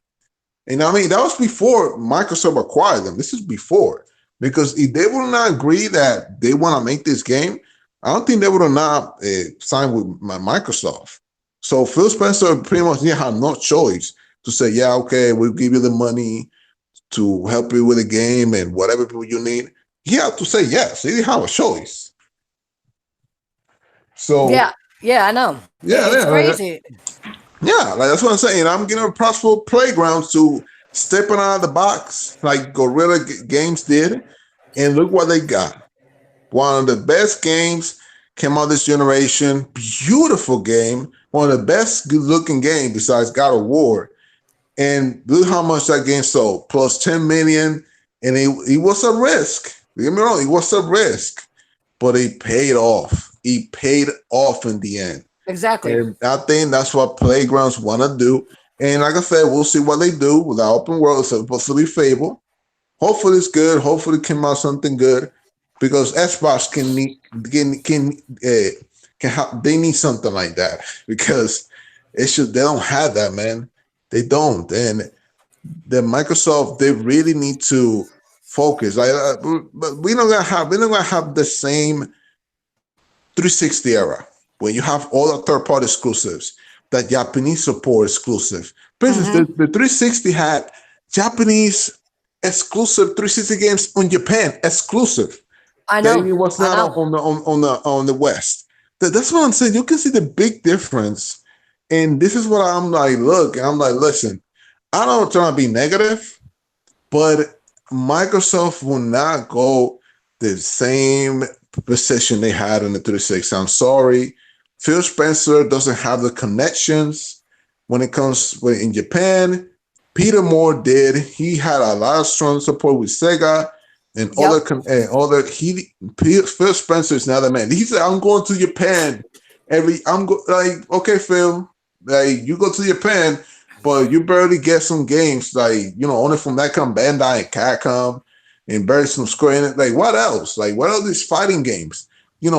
And I mean, that was before Microsoft acquired them. This is before, because if they would not agree that they want to make this game, I don't think they would have not signed with Microsoft. So Phil Spencer pretty much had no choice to say, yeah, okay, we'll give you the money to help you with the game and whatever people you need. He had to say yes. He didn't have a choice. So yeah, I know. It's crazy. Like that's what I'm saying. I'm giving props for Playgrounds to stepping out of the box like Guerrilla Games did, and look what they got. One of the best games came out this generation. Beautiful game. One of the best good-looking games besides God of War. And look how much that game sold. Plus 10 million. And it was a risk. Don't get me wrong. It was a risk. But it paid off. It paid off in the end. Exactly. And I think that's what Playgrounds want to do. And like I said, we'll see what they do with the open world. It's supposed to be Fable. Hopefully it's good. Hopefully it came out something good. Because Xbox can help. They need something like that because they don't have that, man. They don't, and the Microsoft they really need to focus. But we're not gonna have the same 360 era where you have all the third party exclusives, that Japanese support exclusive. For instance, the 360 had Japanese exclusive 360 games on Japan exclusive. I know. It was not on the West. That's what I'm saying. You can see the big difference. And this is what I'm like, look, and I'm like, listen, I don't try to be negative, but Microsoft will not go the same position they had in the 360. I'm sorry. Phil Spencer doesn't have the connections when it comes in Japan. Peter Moore did. He had a lot of strong support with Sega. And Phil Spencer is not a man. He said, "I'm going to Japan okay, Phil, like you go to Japan, but you barely get some games, only from that come Bandai and Capcom, and barely some Square Enix. Like what else? Like what are these fighting games? The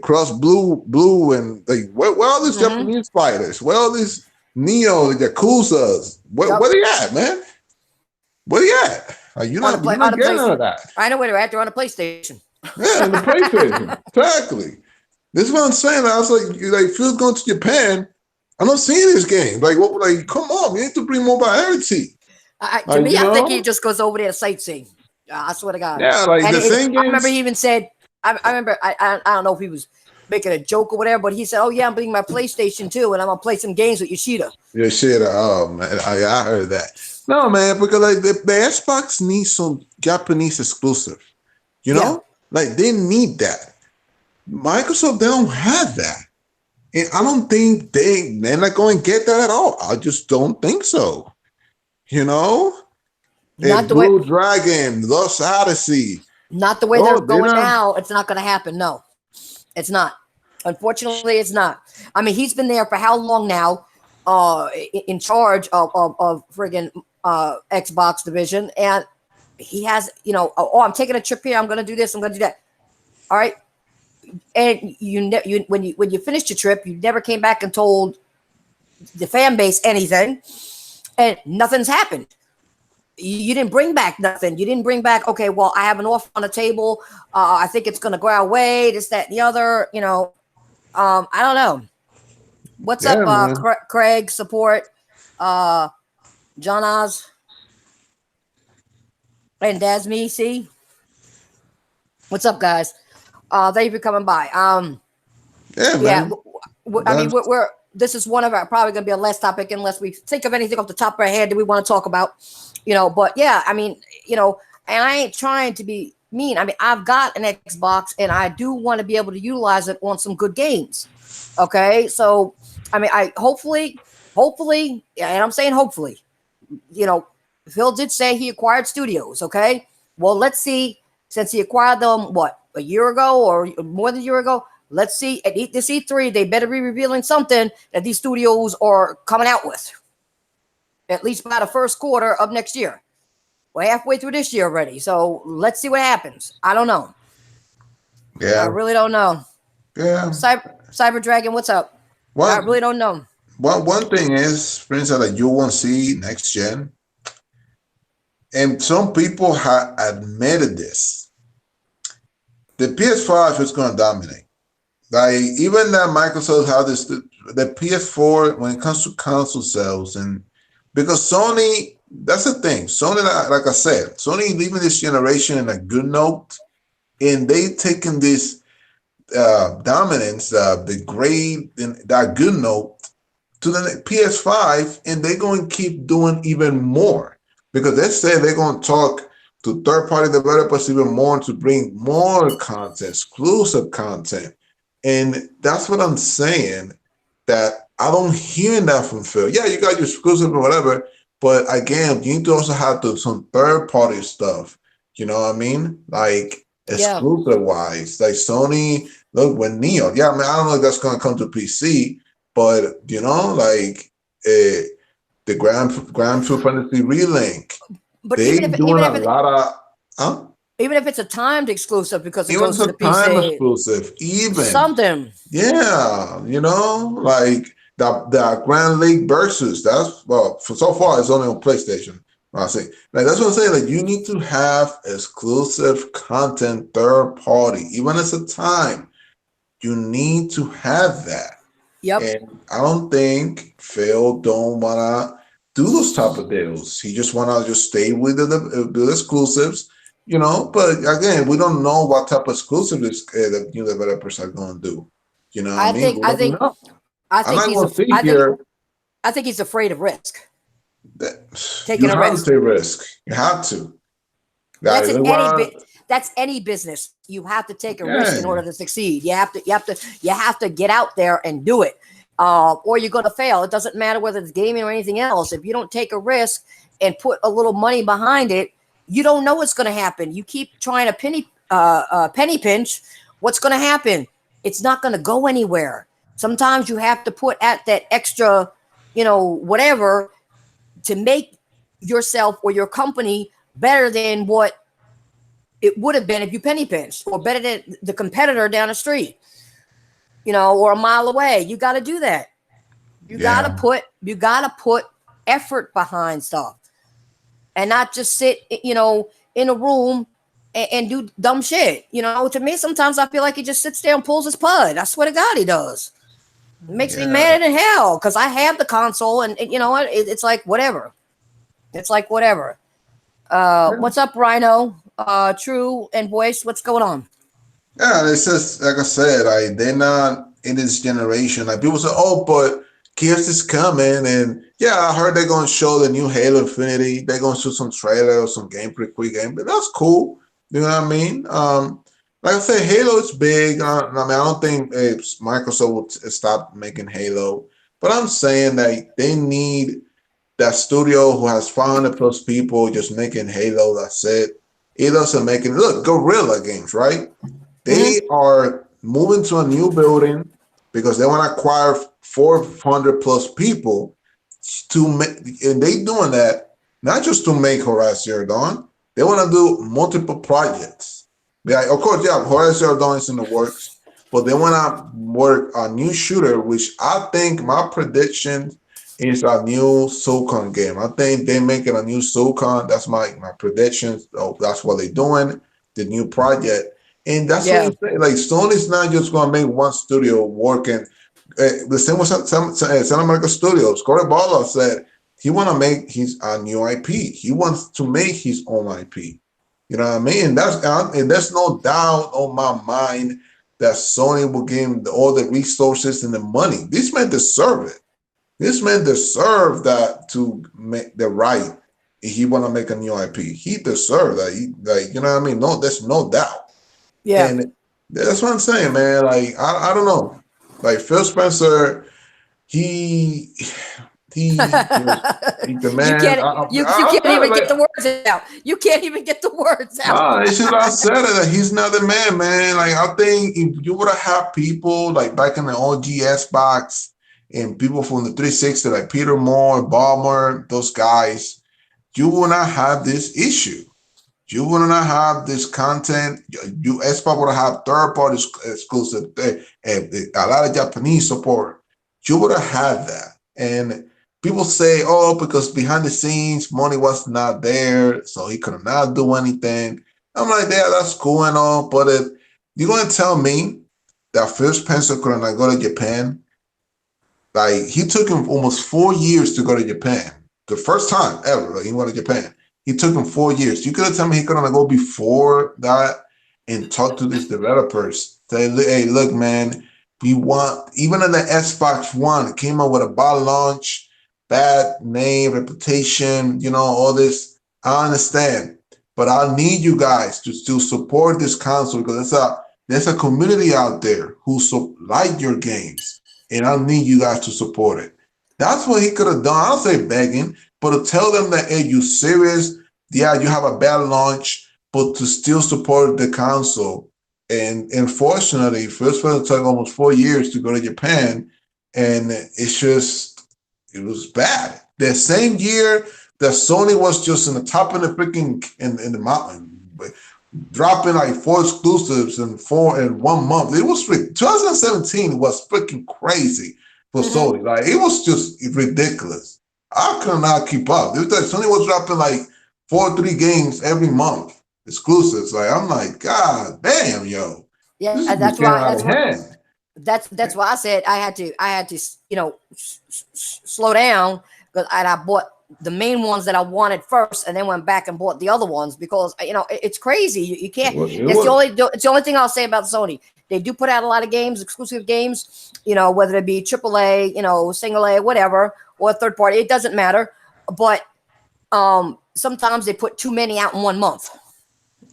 Cross Blue, and like where are these Japanese fighters? Where are these Neo, the Yakuzas? Where they at, man? Where they at? You're not getting out of that. I know where they're at. They're on a PlayStation. Yeah, on the PlayStation. Exactly. This is what I'm saying. I was like Phil's going to Japan. I'm not seeing this game. Like, what? Like, come on, we need to bring mobility. To me, I think he just goes over there to sightseeing. I swear to God. Yeah, like the thing is, I remember he even said, I remember, I don't know if he was making a joke or whatever, but he said, "Oh yeah, I'm bringing my PlayStation too, and I'm gonna play some games with Yoshida." Yoshida, oh man, I heard that. No, man, because like the Xbox needs some Japanese exclusive. You know, like they need that. Microsoft, they don't have that. And I don't think they're not going to get that at all. I just don't think so. You know, Not the way. Blue Dragon, Lost Odyssey. Not the way they're Oh, they're going not. now. It's not going to happen. No, it's not. Unfortunately, it's not. I mean, he's been there for how long now? In charge of friggin' Xbox division, and he has, oh, I'm taking a trip here. I'm going to do this. I'm going to do that. All right. And when you finished your trip, you never came back and told the fan base anything, and nothing's happened. You didn't bring back nothing. You didn't bring back, okay, well, I have an offer on the table. I think it's going to go our way, this, that, and the other. I don't know. What's up, Craig, support, John Oz, and Dasme, see? What's up, guys? Thank you for coming by. Man. I mean, we're this is one of our probably going to be a last topic unless we think of anything off the top of our head that we want to talk about, But yeah, I mean, and I ain't trying to be mean. I mean, I've got an Xbox and I do want to be able to utilize it on some good games. Okay, so I mean, hopefully, and I'm saying hopefully, Phil did say he acquired studios. Okay, well, let's see. Since he acquired them, what, a year ago or more than a year ago? Let's see. At this E3, they better be revealing something that these studios are coming out with. At least by the first quarter of next year. We're halfway through this year already. So let's see what happens. I don't know. Yeah. I really don't know. Yeah. Cyber Dragon, what's up? Well, I really don't know. One thing is, for instance, that you won't see next gen. And some people have admitted this. The PS5 is going to dominate. Like, even that Microsoft has this, the PS4, when it comes to console sales, and because Sony, that's the thing. Sony, like I said, Sony leaving this generation in a good note, and they taking this dominance, the grade, and that good note to the PS5, and they're going to keep doing even more because they say they're going to talk to third-party developers even more to bring more content, exclusive content. And that's what I'm saying, that I don't hear that from Phil. Yeah, you got your exclusive or whatever, but again, you need to also have some third-party stuff. You know what I mean? Like exclusive-wise, like Sony. Look, with Neo. Yeah, I mean, I don't know if that's going to come to PC, but like the Grand Theft Fantasy Relink. But they doing a lot of even if it's a timed exclusive because it even goes to the PC. Time exclusive, even something. Yeah, like the Grand League versus. That's for so far it's only on PlayStation. I say, like, that's what I'm saying. Like, you need to have exclusive content, third party, even as a time. You need to have that. Yep. And I don't think Phil don't wanna do those type of deals. He just wanna just stay with the exclusives. But again, we don't know what type of exclusives the new developers are going to do. I think he's afraid of risk. Taking a risk. You have to take risk. You have to. That's any business. You have to take a risk in order to succeed. You have to get out there and do it, or you're going to fail. It doesn't matter whether it's gaming or anything else. If you don't take a risk and put a little money behind it, you don't know what's going to happen. You keep trying to penny pinch. What's going to happen? It's not going to go anywhere. Sometimes you have to put at that extra, whatever, to make yourself or your company better than what it would have been if you penny pinched, or better than the competitor down the street, or a mile away. You got to do that. You got to put effort behind stuff. And not just sit, in a room and do dumb shit. To me, sometimes I feel like he just sits there and pulls his pud. I swear to God, he does. It makes me mad in hell because I have the console, and you know what? It's like whatever. It's like whatever. What's up, Rhino? True and Voice, what's going on? Yeah, it's just like I said, they're not in this generation. Like, people say, oh, but Gears is coming, and yeah, I heard they're gonna show the new Halo Infinity. They're gonna show some trailer or some gameplay, quick game, but that's cool. You know what I mean? Like I said, Halo is big. I mean, I don't think Microsoft will stop making Halo, but I'm saying that they need that studio who has 500 plus people just making Halo. That's it. It doesn't make it. Look, Guerrilla Games, right? They are moving to a new building because they want to acquire 400 plus people to make, and they doing that not just to make Horizon Zero Dawn. They want to do multiple projects. Yeah, of course, yeah, Horizon Zero Dawn is in the works, but they want to work a new shooter, which I think my prediction is a new SOCON game. I think they're making a new SOCON. That's my prediction. Oh, that's what they're doing. The new project. And that's what Yeah. I'm saying. Like Sony's not just gonna make one studio working. The same with Santa Monica Studios. Corey Barlow said he want to make his new IP. He wants to make his own IP. You know what I mean? And there's no doubt on my mind that Sony will give him all the resources and the money. This man deserve it. This man deserve that to make the right. If he want to make a new IP, he deserve that. Like you know what I mean? No, there's no doubt. Yeah. And that's what I'm saying, man. Like I don't know. Like Phil Spencer, he the You man. can't you can't even get the words out. You can't even get the words out. It's just I said it. That he's not the man, man. Like I think if you would have had people like back in the OG Xbox and people from the 360, like Peter Moore, Ballmer, those guys, you would not have this issue. You would not have this content. You Xbox would have third-party exclusive, a lot of Japanese support. You would have had that. And people say, oh, because behind the scenes, money was not there, so he could not do anything. I'm like, yeah, that's cool and all, but if you're going to tell me that Phil Spencer could not go to Japan, like he took him almost 4 years to go to Japan. The first time ever like, he went to Japan. He took him 4 years. You could have told me he could have go before that and talk to these developers. Say, hey, look, man, we want, even in the Xbox One, it came out with a bad launch, bad name, reputation, you know, all this. I understand. But I need you guys to still support this console because there's a community out there who like your games. And I need you guys to support it. That's what he could have done. I don't say begging, but to tell them that, hey, you serious? Yeah, you have a bad launch, but to still support the console. And unfortunately, first it took almost 4 years to go to Japan, and it was bad. The same year that Sony was just in the top of the freaking in the mountain, dropping like 4 exclusives in 1 month. It was 2017 was freaking crazy for Sony. Like it was just ridiculous. I could not keep up. It was like Sony was dropping like 4 or 3 games every month, exclusives. Like I'm like, God damn, yo. Yeah, that's why I said I had to slow down because I bought the main ones that I wanted first, and then went back and bought the other ones because it's crazy. You can't. It's the only thing I'll say about Sony. They do put out a lot of games, exclusive games. Whether it be AAA, single A, whatever, or third party. It doesn't matter. But sometimes they put too many out in 1 month.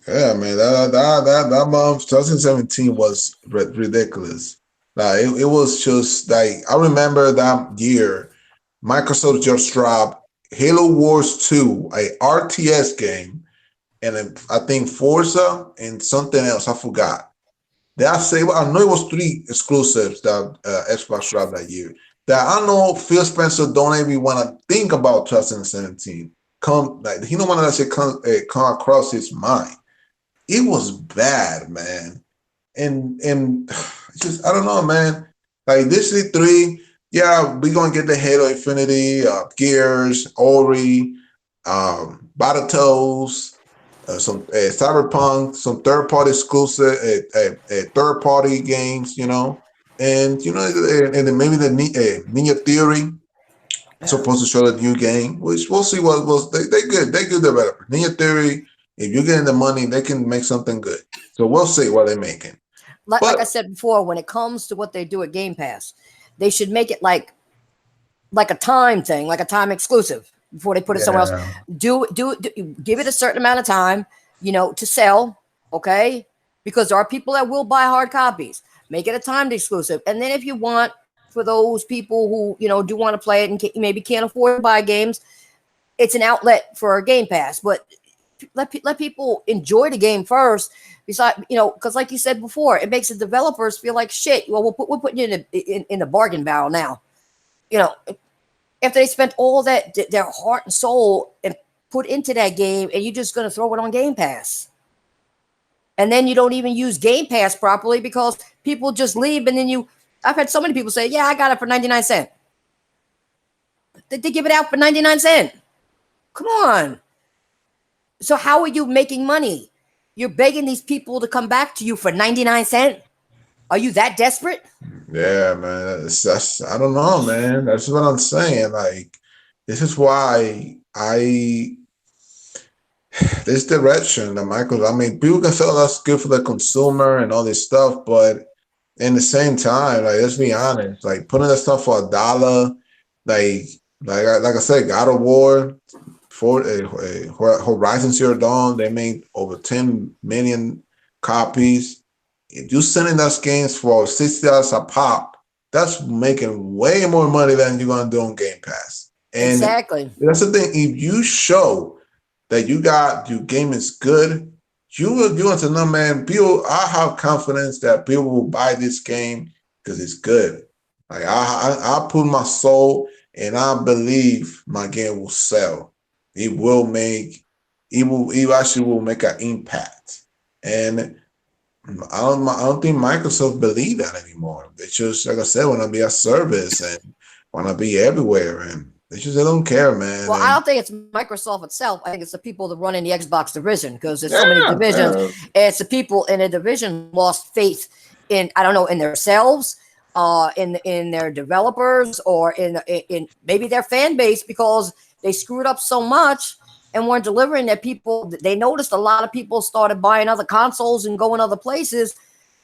Yeah, man, that month 2017 was ridiculous. Like it was just like I remember that year, Microsoft just dropped Halo Wars 2, a RTS game, and I think Forza and something else. I forgot. I know it was 3 exclusives that Xbox dropped that year. That I know Phil Spencer don't even want to think about 2017. He don't want that shit come across his mind. It was bad, man. And just I don't know, man. Like this E3, yeah, we're gonna get the Halo Infinity, Gears, Ori, Battletoads, some Cyberpunk, some third-party exclusive, third-party games, and and then maybe the Ninja Theory supposed to show the new game, which we'll see what was. They good developer. Ninja Theory. If you're getting the money, they can make something good. So we'll see what they're making. Like I said before, when it comes to what they do at Game Pass, they should make it like like a time thing, like a time exclusive before they put it somewhere else. Do give it a certain amount of time, to sell, okay? Because there are people that will buy hard copies. Make it a timed exclusive, and then if you want, for those people who do want to play it and maybe can't afford to buy games, it's an outlet for Game Pass. But let people enjoy the game first. Besides, because like you said before, it makes the developers feel like shit. Well, we're putting you in the bargain barrel now. After they spent all that their heart and soul and put into that game, and you're just going to throw it on Game Pass. And then you don't even use Game Pass properly because people just leave. And then I've had so many people say, yeah, I got it for 99 cents. They give it out for 99 cents. Come on. So how are you making money? You're begging these people to come back to you for 99 cents? Are you that desperate? Yeah, man. That's I don't know, man. That's what I'm saying. Like, this is why this direction that Michael, people can feel that's good for the consumer and all this stuff, but in the same time, like, let's be honest, like putting that stuff for $1, like I said, God of War, Horizon Zero Dawn, they made over 10 million copies. If you're selling those games for $60 a pop, that's making way more money than you're gonna do on Game Pass. And exactly. That's the thing. If you show that your game is good, you want to know, man. I have confidence that people will buy this game because it's good. Like I put my soul and I believe my game will sell. It actually will make an impact. And I don't think Microsoft believe that anymore. They just, like I said, want to be a service and want to be everywhere, and they don't care, man. Well, I don't think it's Microsoft itself. I think it's the people that run in the Xbox division, because there's so many divisions. It's the people in a division lost faith in, I don't know, in themselves, in their developers, or in maybe their fan base, because they screwed up so much and weren't delivering that people. They noticed a lot of people started buying other consoles and going other places.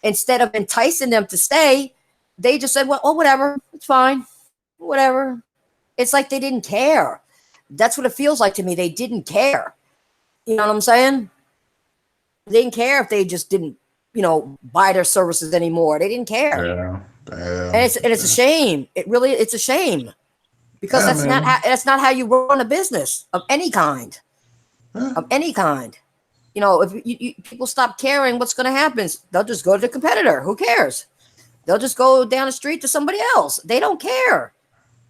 Instead of enticing them to stay, they just said, well, oh, whatever, it's fine, whatever. It's like they didn't care. That's what it feels like to me. They didn't care. You know what I'm saying? They didn't care if they just didn't, buy their services anymore. They didn't care. Yeah. And it's a shame. It's a shame. Because that's not how you run a business of any kind. Of any kind. If people stop caring, what's going to happen? They'll just go to the competitor. Who cares? They'll just go down the street to somebody else. They don't care.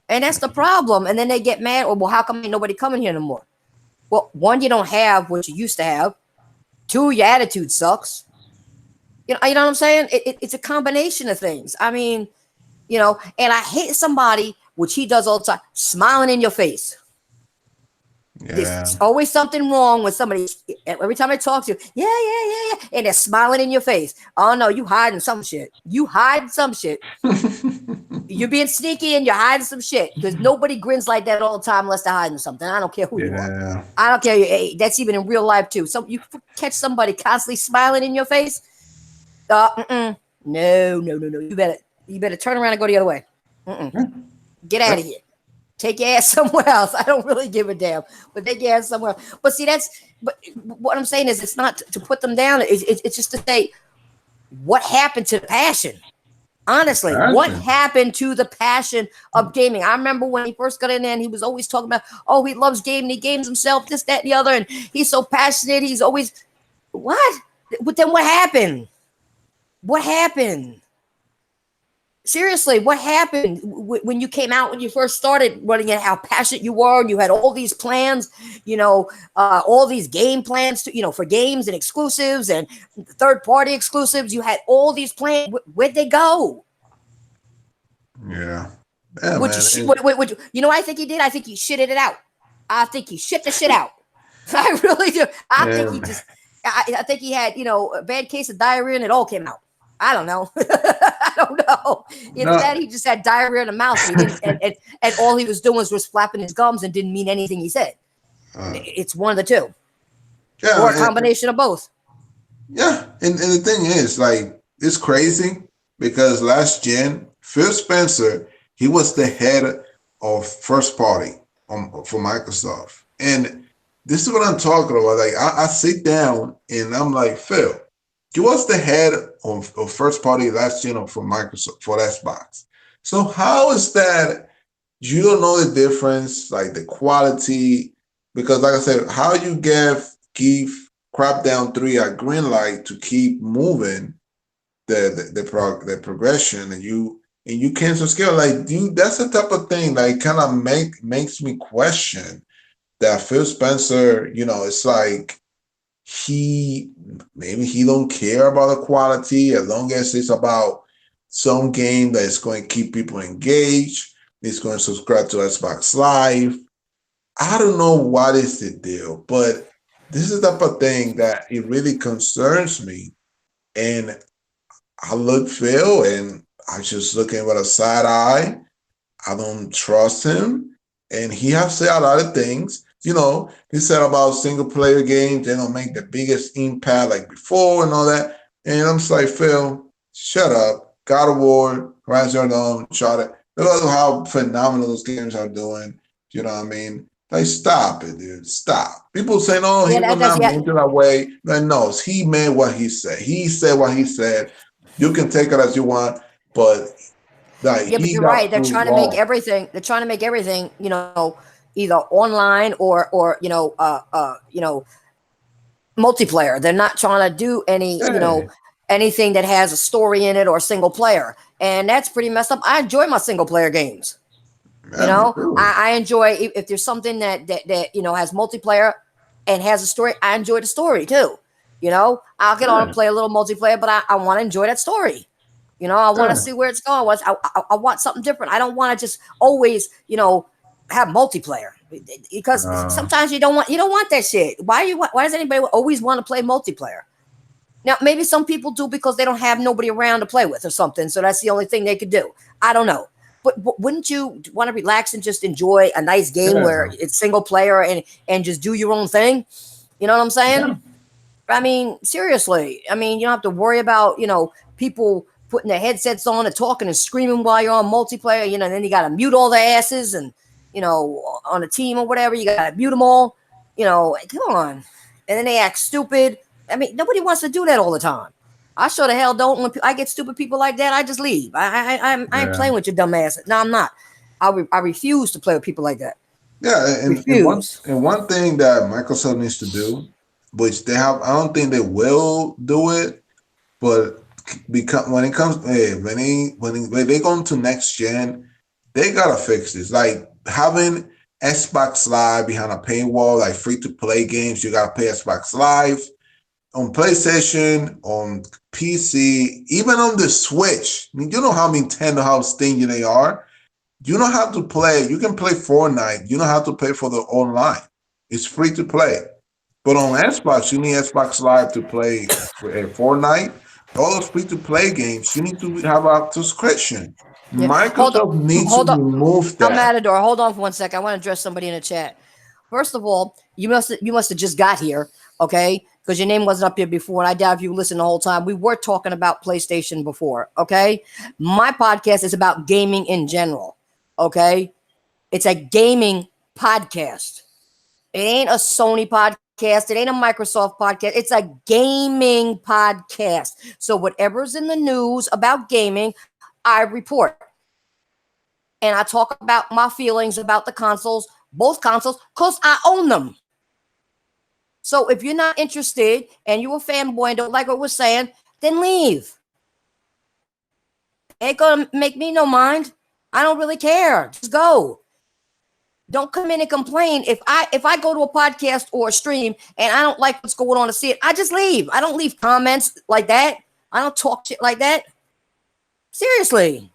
And that's the problem. And then they get mad. Well, how come ain't nobody coming here no more? Well, one, you don't have what you used to have. Two, your attitude sucks. You know what I'm saying? It's a combination of things. I mean, and I hate somebody, which he does all the time, smiling in your face. Yeah. There's always something wrong with somebody. Every time I talk to you, yeah, and they're smiling in your face. Oh, no, you hiding some shit. You hiding some shit. You're being sneaky and you're hiding some shit, because nobody grins like that all the time unless they're hiding something. I don't care who you are. I don't care. Hey, that's even in real life too. So you catch somebody constantly smiling in your face. No. You better turn around and go the other way. Get out of here. Take your ass somewhere else. I don't really give a damn, but take your ass somewhere else. But see, but what I'm saying is, it's not to put them down. It's just to say, what happened to the passion? Honestly, what happened to the passion of gaming? I remember when he first got in there, and he was always talking about, oh, he loves gaming, he games himself, this, that, and the other, and he's so passionate. He's always, what? But then what happened? What happened? Seriously, what happened when you came out, when you first started running it, how passionate you were, and you had all these plans, all these game plans to, for games and exclusives and third-party exclusives. You had all these plans. Where'd they go? Yeah. I think he did? I think he shitted it out. I think he shit the shit out. I really do. I think he had, a bad case of diarrhea, and it all came out. I don't know. I don't know. That he just had diarrhea in the mouth, and all he was doing was flapping his gums and didn't mean anything he said. It's one of the two. Yeah, or a combination of both. Yeah, and the thing is, like, it's crazy because last gen, Phil Spencer, he was the head of first party for Microsoft. And this is what I'm talking about. Like I sit down and I'm like, Phil, you was the head of first party last year for Microsoft for Xbox. So how is that you don't know the difference, like the quality? Because like I said, how you give Crapdown 3 a green light to keep moving the progression, and you cancel scale, like, dude, that's the type of thing that kind of makes me question that Phil Spencer, it's like maybe he don't care about the quality as long as it's about some game that is going to keep people engaged. It's going to subscribe to Xbox Live. I don't know what is the deal, but this is the type of thing that it really concerns me. And I look Phil and I just look at him with a side eye. I don't trust him. And he has said a lot of things. He said about single player games, they don't make the biggest impact like before and all that. And I'm just like, Phil, shut up. God of War, Horizon Zero Dawn, Uncharted. Look at how phenomenal those games are doing. You know what I mean? Like, stop it, dude. Stop. People saying, oh, he Yeah, will not make it away. Like, no, he meant what he said. He said what he said. You can take it as you want, but like yeah, but he you're got right. They're proved trying to make wrong. everything. They're trying to make everything, either online or multiplayer. They're not trying to do Yeah, anything that has a story in it or single player, and that's pretty messed up. I enjoy my single player games. yeah, me too. I enjoy if there's something that has multiplayer and has a story. I enjoy the story too. I'll get on and Yeah, play a little multiplayer, but I want to enjoy that story. I want to yeah, see where it's going. I want something different. I don't want to just always, have multiplayer, because uh, sometimes you don't want that shit. Why does anybody always want to play multiplayer? Now, maybe some people do because they don't have nobody around to play with or something. So that's the only thing they could do. I don't know. But wouldn't you want to relax and just enjoy a nice game where yeah, it's single player and just do your own thing? You know what I'm saying? yeah, I mean, seriously. I mean, you don't have to worry about, people putting their headsets on and talking and screaming while you're on multiplayer. Then you got to mute all their asses and, on a team or whatever, you got to mute them all. Come on. And then they act stupid. I mean, nobody wants to do that all the time. I sure the hell don't. When I get stupid people like that, I just leave. I ain't yeah. playing with your dumb ass. No, I'm not. I refuse to play with people like that. Yeah, and one Refuse. and one thing that Microsoft needs to do, which they have, I don't think they will do it, but because when it comes, when they go into next gen, they gotta fix this. Like having Xbox Live behind a paywall, like free to play games, you gotta pay Xbox Live on PlayStation, on PC, even on the Switch. I mean, you know how Nintendo, how stingy they are. You don't have to play. You can play Fortnite. You don't have to pay for the online. It's free to play. But on Xbox, you need Xbox Live to play Fortnite. All those free to play games, you need to have a subscription. Yeah. Hold on. Microsoft needs to Hold on. remove I'm that. Matador. Hold on for 1 second. I want to address somebody in the chat. First of all, you must have just got here, okay? Because your name wasn't up here before, and I doubt if you listened the whole time. We were talking about PlayStation before, okay? My podcast is about gaming in general, okay? It's a gaming podcast. It ain't a Sony podcast. It ain't a Microsoft podcast. It's a gaming podcast. So whatever's in the news about gaming, I report. And I talk about my feelings about the consoles, both consoles, because I own them. So if you're not interested and you're a fanboy and don't like what we're saying, then leave. Ain't gonna make me no mind. I don't really care. Just go. Don't come in and complain. If I go to a podcast or a stream and I don't like what's going on to see it, I just leave. I don't leave comments like that. I don't talk shit like that. Seriously.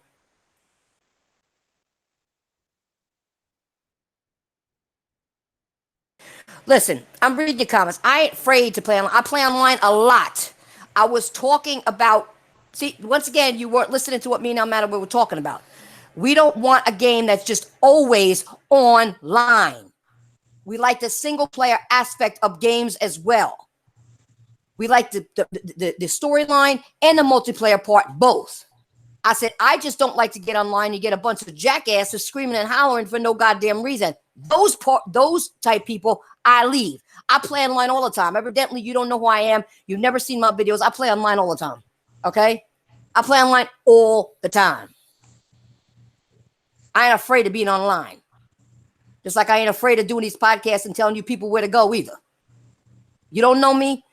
Listen, I'm reading your comments. I ain't afraid to play online. I play online a lot. I was talking about, see, once again, you weren't listening to what me and Almada were talking about. We don't want a game that's just always online. We like the single player aspect of games as well. We like the storyline and the multiplayer part, both. I said, I just don't like to get online and get a bunch of jackasses screaming and hollering for no goddamn reason. Those type people, I leave. I play online all the time. Evidently, you don't know who I am. You've never seen my videos. I play online all the time. Okay? I play online all the time. I ain't afraid of being online. Just like I ain't afraid of doing these podcasts and telling you people where to go either. You don't know me.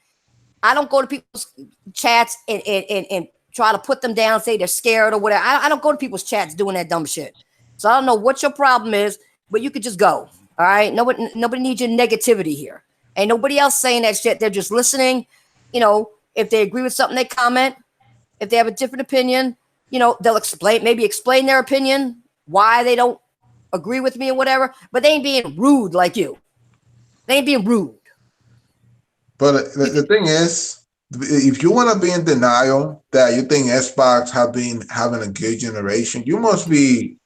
I don't go to people's chats and try to put them down, say they're scared or whatever. I don't go to people's chats doing that dumb shit. So I don't know what your problem is, but you could just go. All right? Nobody needs your negativity here. Ain't nobody else saying that shit. They're just listening. You know, if they agree with something, they comment. If they have a different opinion, you know, they'll maybe explain their opinion, why they don't agree with me or whatever, but they ain't being rude like you. They ain't being rude. But the thing is, if you want to be in denial that you think Xbox have been having a good generation, you must be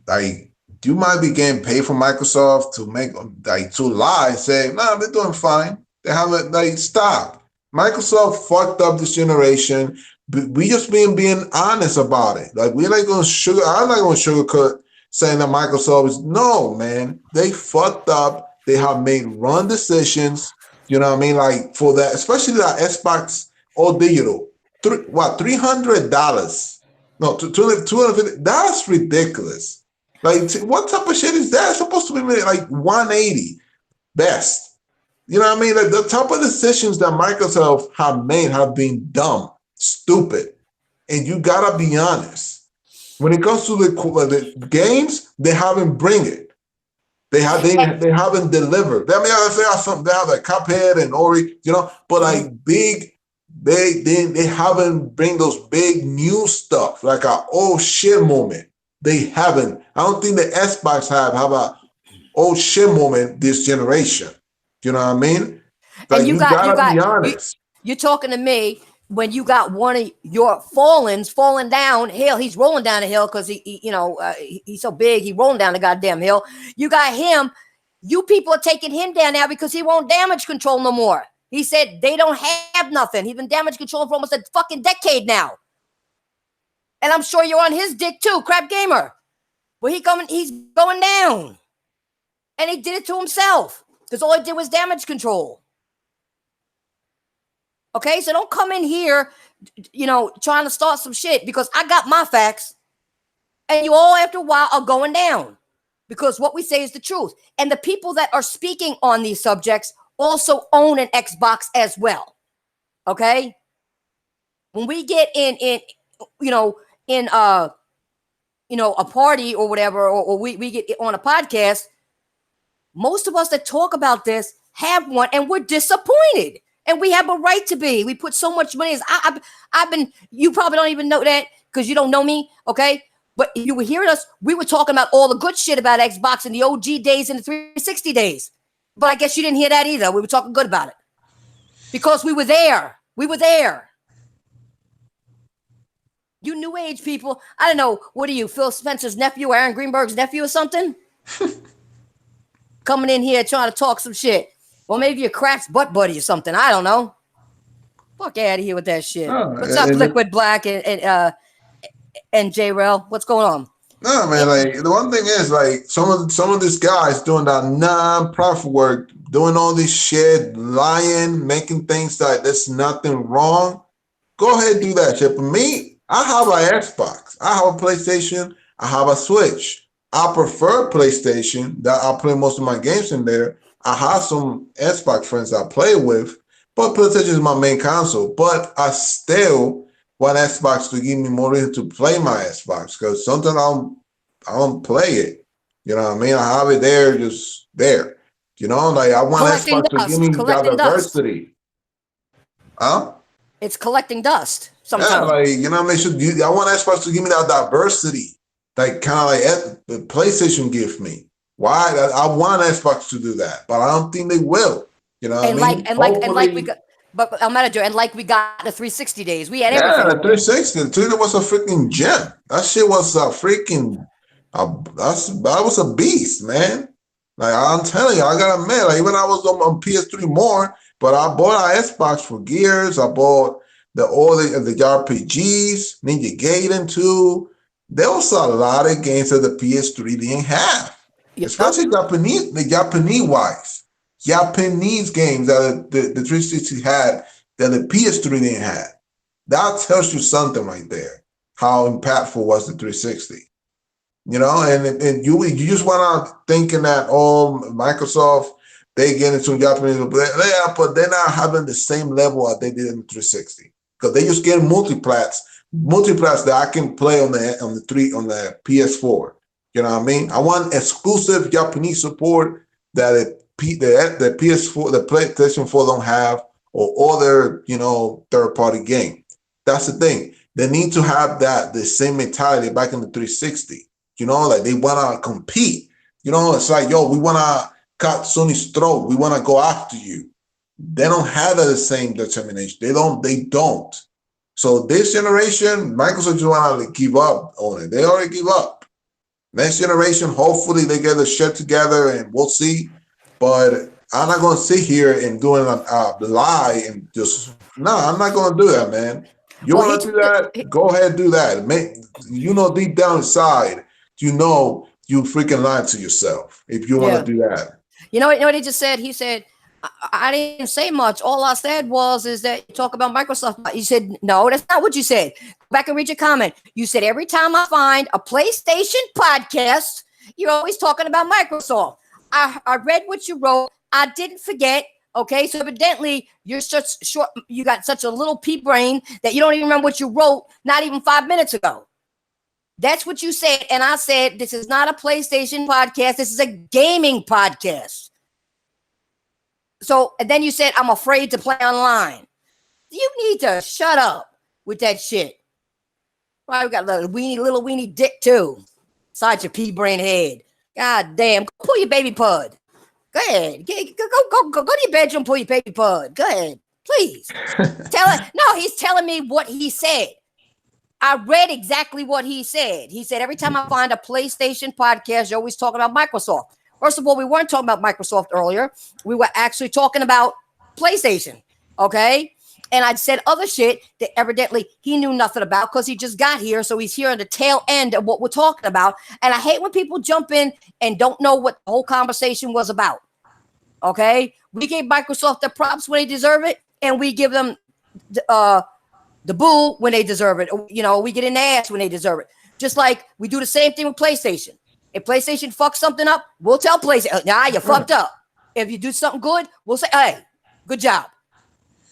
like, you might be getting paid from Microsoft to make to lie and say, nah, they're doing fine. They haven't, stop. Microsoft fucked up this generation. We just being honest about it. Like, we're not going to I'm not going to sugarcoat saying that Microsoft is, no, man, they fucked up. They have made wrong decisions. You know what I mean? Like, for that, especially that Xbox all digital, $300? No, $250. That's ridiculous. Like, what type of shit is that? It's supposed to be like 180 best. You know what I mean? Like, the type of decisions that Microsoft have made have been dumb, stupid, and you gotta be honest. When it comes to the games, they haven't bring it. They haven't delivered. I mean, they have like Cuphead and Ori, you know, but like big, they haven't bring those big new stuff like a oh shit moment. They haven't. I don't think the Xbox have a oh shit moment this generation. You know what I mean? Like, and you gotta be honest. You're talking to me when you got one of your falling down hill. He's rolling down the hill because he's so big. He rolling down the goddamn hill. You got him. You people are taking him down now because he won't damage control no more. He said they don't have nothing. He's been damage controlling for almost a fucking decade now. And I'm sure you're on his dick too, Crapgamer. But he's going down. And he did it to himself because all he did was damage control. Okay, so don't come in here, trying to start some shit because I got my facts. And you all, after a while, are going down because what we say is the truth. And the people that are speaking on these subjects also own an Xbox as well. Okay? When we get in a party or whatever, or we get on a podcast, most of us that talk about this have one and we're disappointed. And we have a right to be. We put so much money. I've been, you probably don't even know that because you don't know me, okay? But you were hearing us, we were talking about all the good shit about Xbox in the OG days and the 360 days. But I guess you didn't hear that either. We were talking good about it. Because we were there. We were there. You new age people, I don't know, what are you, Phil Spencer's nephew, Aaron Greenberg's nephew or something? Coming in here trying to talk some shit. Well, maybe you're Crack's butt buddy or something. I don't know. Fuck out of here with that shit. What's up, Liquid Black and J-Rel? What's going on? No, man. Like, the one thing is, like, some of these guys doing that non-profit work, doing all this shit, lying, making things that there's nothing wrong. Go ahead and do that shit. But me, I have an Xbox. I have a PlayStation. I have a Switch. I prefer PlayStation. That I play most of my games in there. I have some Xbox friends I play with, but PlayStation is my main console. But I still want Xbox to give me more reason to play my Xbox because sometimes I don't play it. You know what I mean? I have it there, just there. You know, like I want collecting Xbox dust, to give me that diversity. Huh? It's collecting dust sometimes. Yeah, like, you know what I mean? I want Xbox to give me that diversity, like kind of like the PlayStation gives me. Why? I want Xbox to do that, but I don't think they will. You know what I mean? Like we got, but I'm manager, and like we got the 360 days, we had everything. Yeah, the 360. The 360 was a freaking gem. That shit was a freaking. That was a beast, man. Like, I'm telling you, I gotta admit, like, even I was on PS3 more, but I bought an Xbox for Gears. I bought the RPGs, Ninja Gaiden 2. There was a lot of games that the PS3 didn't have, especially the Japanese games that the 360 had that the PS3 didn't have. That tells you something right there, how impactful was the 360. And you just went out thinking that, Microsoft, they get into Japanese, but they're not having the same level as they did in the 360 because they just get multiplats that I can play on the PS4. You know what I mean? I want exclusive Japanese support that the PS4, the PlayStation 4 don't have, or other third-party game. That's the thing. They need to have the same mentality back in the 360. Like they want to compete. It's like, we want to cut Sony's throat. We want to go after you. They don't have the same determination. They don't. So this generation, Microsoft just want to give up on it. They already give up. Next generation, hopefully they get the shit together and we'll see. But I'm not going to sit here and doing a lie and just, no, I'm not going to do that, man. You want to do that? Go ahead and do that. Deep down inside, you freaking lied to yourself if you want to do that. You know what he just said? He said, I didn't say much. All I said is that you talk about Microsoft. You said, no, that's not what you said. Go back and read your comment. You said, every time I find a PlayStation podcast, you're always talking about Microsoft. I read what you wrote. I didn't forget. Okay, so evidently you got such a little pea brain that you don't even remember what you wrote not even 5 minutes ago. That's what you said. And I said, this is not a PlayStation podcast. This is a gaming podcast. So, and then you said, I'm afraid to play online. You need to shut up with that shit. Well, we got little weenie dick too. Besides your pea brain head. God damn. Go pull your baby pud. Go ahead. Go to your bedroom, pull your baby pud. Go ahead. Please. He's telling me what he said. I read exactly what he said. He said, every time I find a PlayStation podcast, you're always talking about Microsoft. First of all, we weren't talking about Microsoft earlier. We were actually talking about PlayStation. Okay. And I said other shit that evidently he knew nothing about because he just got here. So he's here on the tail end of what we're talking about. And I hate when people jump in and don't know what the whole conversation was about. Okay. We gave Microsoft the props when they deserve it. And we give them the boo when they deserve it. We get in the ass when they deserve it. Just like we do the same thing with PlayStation. If PlayStation fucks something up, we'll tell PlayStation, you fucked up. If you do something good, we'll say, hey, good job.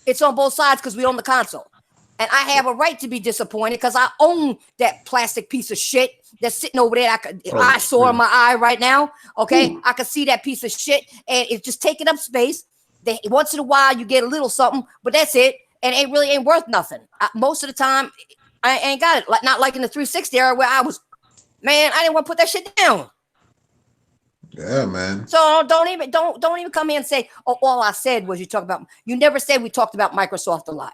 It's on both sides because we own the console. And I have a right to be disappointed because I own that plastic piece of shit that's sitting over there. I saw in my eye right now. Okay. I can see that piece of shit and it's just taking up space. Once in a while you get a little something, but that's it. And it really ain't worth nothing. Most of the time, I ain't got it. Not like in the 360 era where I didn't want to put that shit down. Yeah, man. So don't even come in and say, all I said was you talk about. You never said we talked about Microsoft a lot.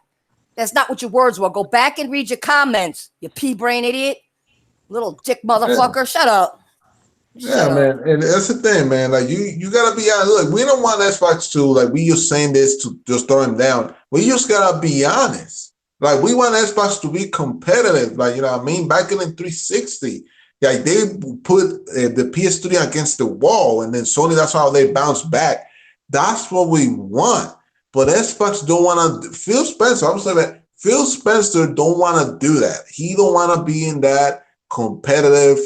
That's not what your words were. Go back and read your comments, you pea brain idiot, little dick motherfucker. Yeah. Shut up. Man. And that's the thing, man. Like you gotta be honest. Look, we don't want Xbox to we just saying this to just throw him down. We just gotta be honest. Like we want Xbox to be competitive. Like you know what I mean. Back in the 360. Like they put the PS3 against the wall, and then Sony. That's how they bounce back. That's what we want. But Xbox don't want to. Phil Spencer. I'm saying that Phil Spencer don't want to do that. He don't want to be in that competitive.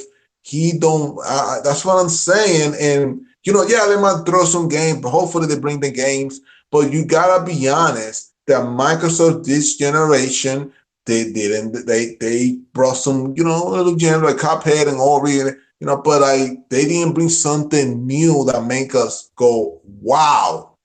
He don't. That's what I'm saying. And they might throw some games, but hopefully they bring the games. But you gotta be honest that Microsoft this generation. They brought some, little gems like Cuphead and Ori, but they didn't bring something new that make us go, wow.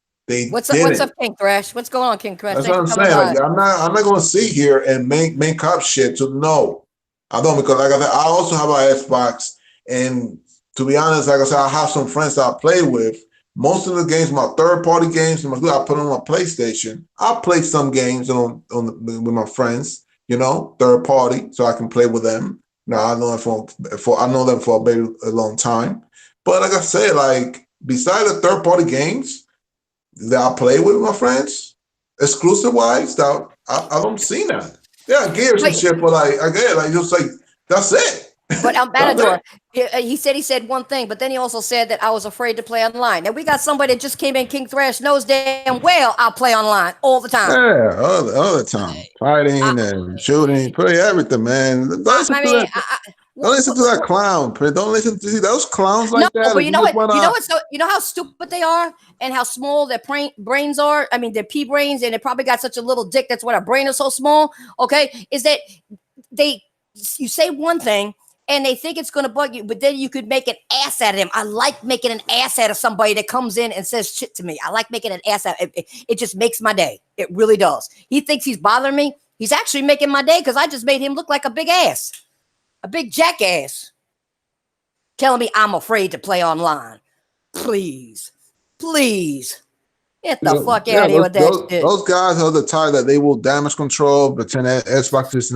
What's up, King Thrash? What's going on, King Thrash? That's what I'm saying. I'm not gonna sit here and make up shit to know. I don't, because like I said, I also have an Xbox, and to be honest, like I said, I have some friends that I play with. Most of the games, my third-party games, I put on my PlayStation. I play some games with my friends. Third party, so I can play with them. Now I know them for a long time. But like I said, besides the third party games that I play with my friends, exclusive wise, that I don't see that. Yeah, gears and shit, but like again, like just like that's it. But Matador, he said one thing, but then he also said that I was afraid to play online. And we got somebody that just came in, King Thrash knows damn well I'll play online all the time. Yeah, all the time. Fighting and shooting, play everything, man. Don't listen to that clown. Don't listen to those clowns like that. But you know what? So you know how stupid they are and how small their brains are? I mean, their pea brains, and they probably got such a little dick. That's why their brain is so small. Okay. Is that you say one thing, and they think it's going to bug you, but then you could make an ass out of him. I like making an ass out of somebody that comes in and says shit to me. I like making an ass out of it. It just makes my day. It really does. He thinks he's bothering me. He's actually making my day because I just made him look like a big ass, a big jackass, telling me I'm afraid to play online. Please. Get the fuck out of here with that shit. Those guys are the type that they will damage control, pretend that Xbox is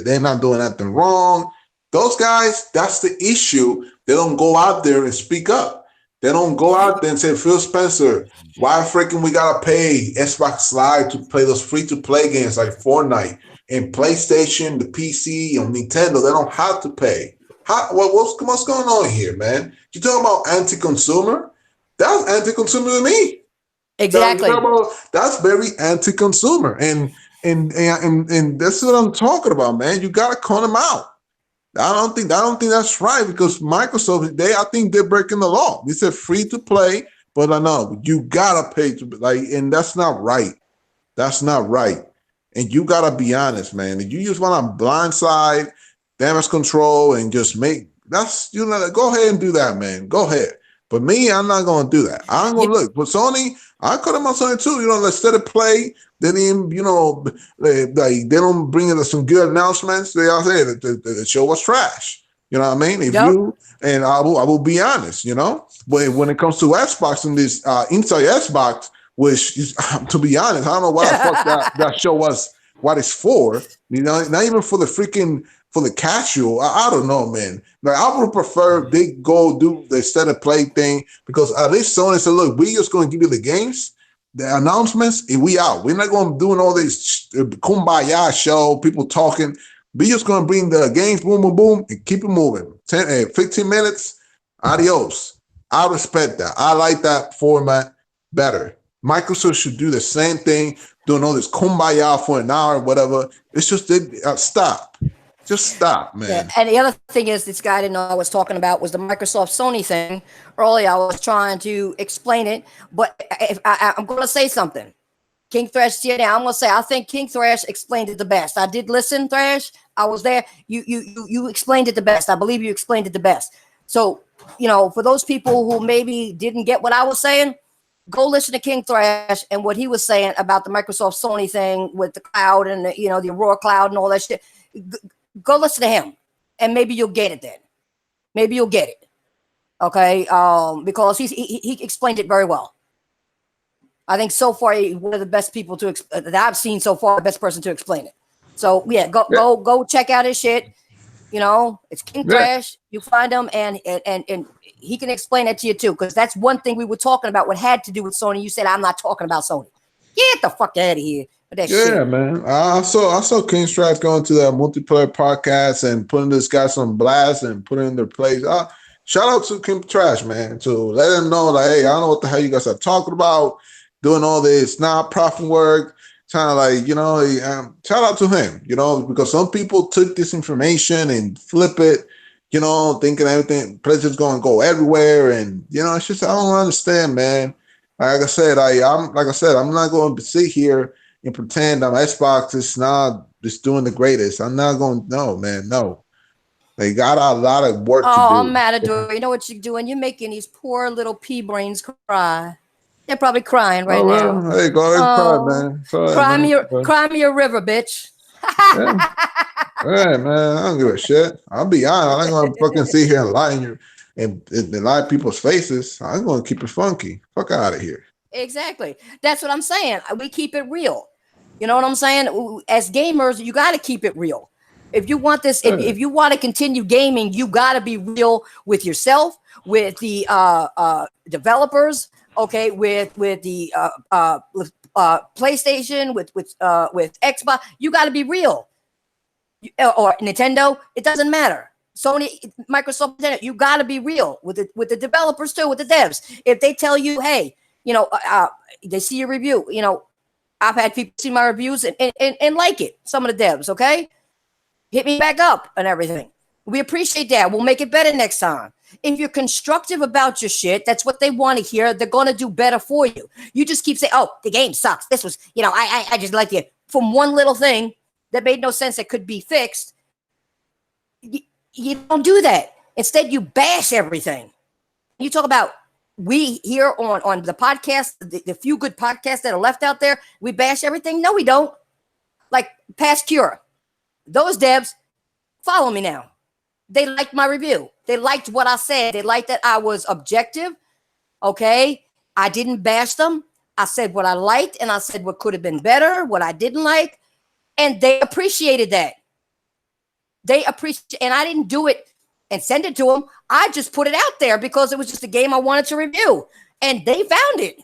they're not doing nothing wrong. Those guys, that's the issue. They don't go out there and speak up. They don't go out there and say, Phil Spencer, why freaking we gotta pay Xbox Live to play those free-to-play games like Fortnite and PlayStation, the PC, and Nintendo? They don't have to pay. What's going on here, man? You talking about anti-consumer? That's anti-consumer to me. Exactly. That's very anti-consumer, and that's what I'm talking about, man. You gotta call them out. I don't think that's right because Microsoft, I think they're breaking the law. They said free to play, but I know you gotta pay to and that's not right. That's not right. And you gotta be honest, man. If you just want to blindside, damage control, and just go ahead and do that, man. Go ahead. But me, I'm not gonna do that. I'm gonna look. But Sony, I cut them on Sony too. Let's let it play. Then they don't bring in some good announcements. They all say that the show was trash. You know what I mean? I will be honest. But when it comes to Xbox and this inside Xbox, which is, to be honest, I don't know what the fuck that show was. What it's for? Not even for the freaking. For the casual, I don't know, man. Like I would prefer they go do the set of play thing because at least Sony said, "Look, we just going to give you the games, the announcements, and we out. We're not going to doing all this kumbaya show, people talking. We just going to bring the games, boom, boom, boom, and keep it moving. 15 minutes, adios. I respect that. I like that format better. Microsoft should do the same thing, doing all this kumbaya for an hour, whatever. It's just stop." Just stop, man. Yeah. And the other thing is, this guy I didn't know I was talking about was the Microsoft Sony thing. Earlier, I was trying to explain it, but I'm going to say something. King Thrash, I'm going to say I think King Thrash explained it the best. I did listen, Thrash. I was there. You explained it the best. I believe you explained it the best. So, for those people who maybe didn't get what I was saying, go listen to King Thrash and what he was saying about the Microsoft Sony thing with the cloud and the Aurora cloud and all that shit. Go listen to him, and maybe you'll get it then. Maybe you'll get it, okay? Because he explained it very well. I think so far one of the best people that I've seen so far, the best person to explain it. So yeah, go check out his shit. It's King Thrash. You find him, and he can explain it to you too, because that's one thing we were talking about. What had to do with Sony? You said I'm not talking about Sony. Get the fuck out of here. Shit. Man. I saw King Thrash going to that multiplayer podcast and putting this guy on blast and putting in their place. Shout out to King Thrash, man, to let him know hey, I don't know what the hell you guys are talking about, doing all this non-profit work, trying to shout out to him, because some people took this information and flip it, thinking everything places going to go everywhere, and it's just I don't understand, man. Like I said, I'm not going to sit here and pretend Xbox is not just doing the greatest. I'm not going. No, man, no. They got a lot of work to do. Oh, I'm mad at you. You know what you're doing? You're making these poor little pea brains cry. They're probably crying right now. Hey, go ahead and cry, man. Cry me a river, bitch. Yeah. Hey, man, I don't give a shit. I'll be honest. I ain't going to fucking sit here and lie in lie in people's faces. I'm going to keep it funky. Fuck out of here. Exactly. That's what I'm saying. We keep it real. You know what I'm saying? As gamers, you got to keep it real. If you want this, if you want to continue gaming, you got to be real with yourself, with the developers, okay, with the PlayStation, with Xbox. You got to be real. Or Nintendo. It doesn't matter. Sony, Microsoft, you got to be real with the developers too, with the devs. If they tell you, hey, they see your review, I've had people see my reviews and like it. Some of the devs, okay, hit me back up and everything. We appreciate that. We'll make it better next time. If you're constructive about your shit, that's what they want to hear. They're going to do better for you. You just keep saying, oh, the game sucks. This was, I just like it. From one little thing that made no sense that could be fixed. You don't do that. Instead, you bash everything. You talk about, we here on the podcast, the few good podcasts that are left out there, we bash everything. No, we don't. Like Past Cure. Those devs follow me now. They liked my review. They liked what I said. They liked that I was objective. Okay. I didn't bash them. I said what I liked, and I said what could have been better, what I didn't like. And they appreciated that. They appreciate, and I didn't do it and send it to them. I just put it out there because it was just a game I wanted to review. And they found it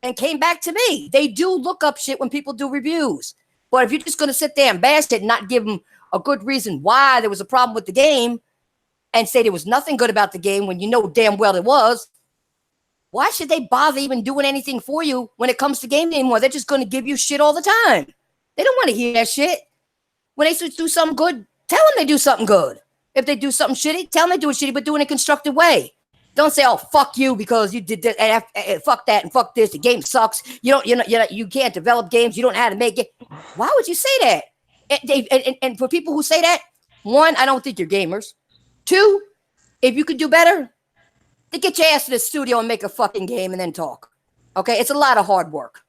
and came back to me. They do look up shit when people do reviews. But if you're just going to sit there and bash it and not give them a good reason why there was a problem with the game and say there was nothing good about the game when you know damn well it was, why should they bother even doing anything for you when it comes to gaming anymore? They're just going to give you shit all the time. They don't want to hear that shit. When they do something good, tell them they do something good. If they do something shitty, tell them they do it shitty, but do it in a constructive way. Don't say, "Oh, fuck you," because you did that. And fuck that, and fuck this. The game sucks. You can't develop games. You don't know how to make it. Why would you say that? And for people who say that, one, I don't think you're gamers. Two, if you could do better, then get your ass to the studio and make a fucking game and then talk. Okay, it's a lot of hard work.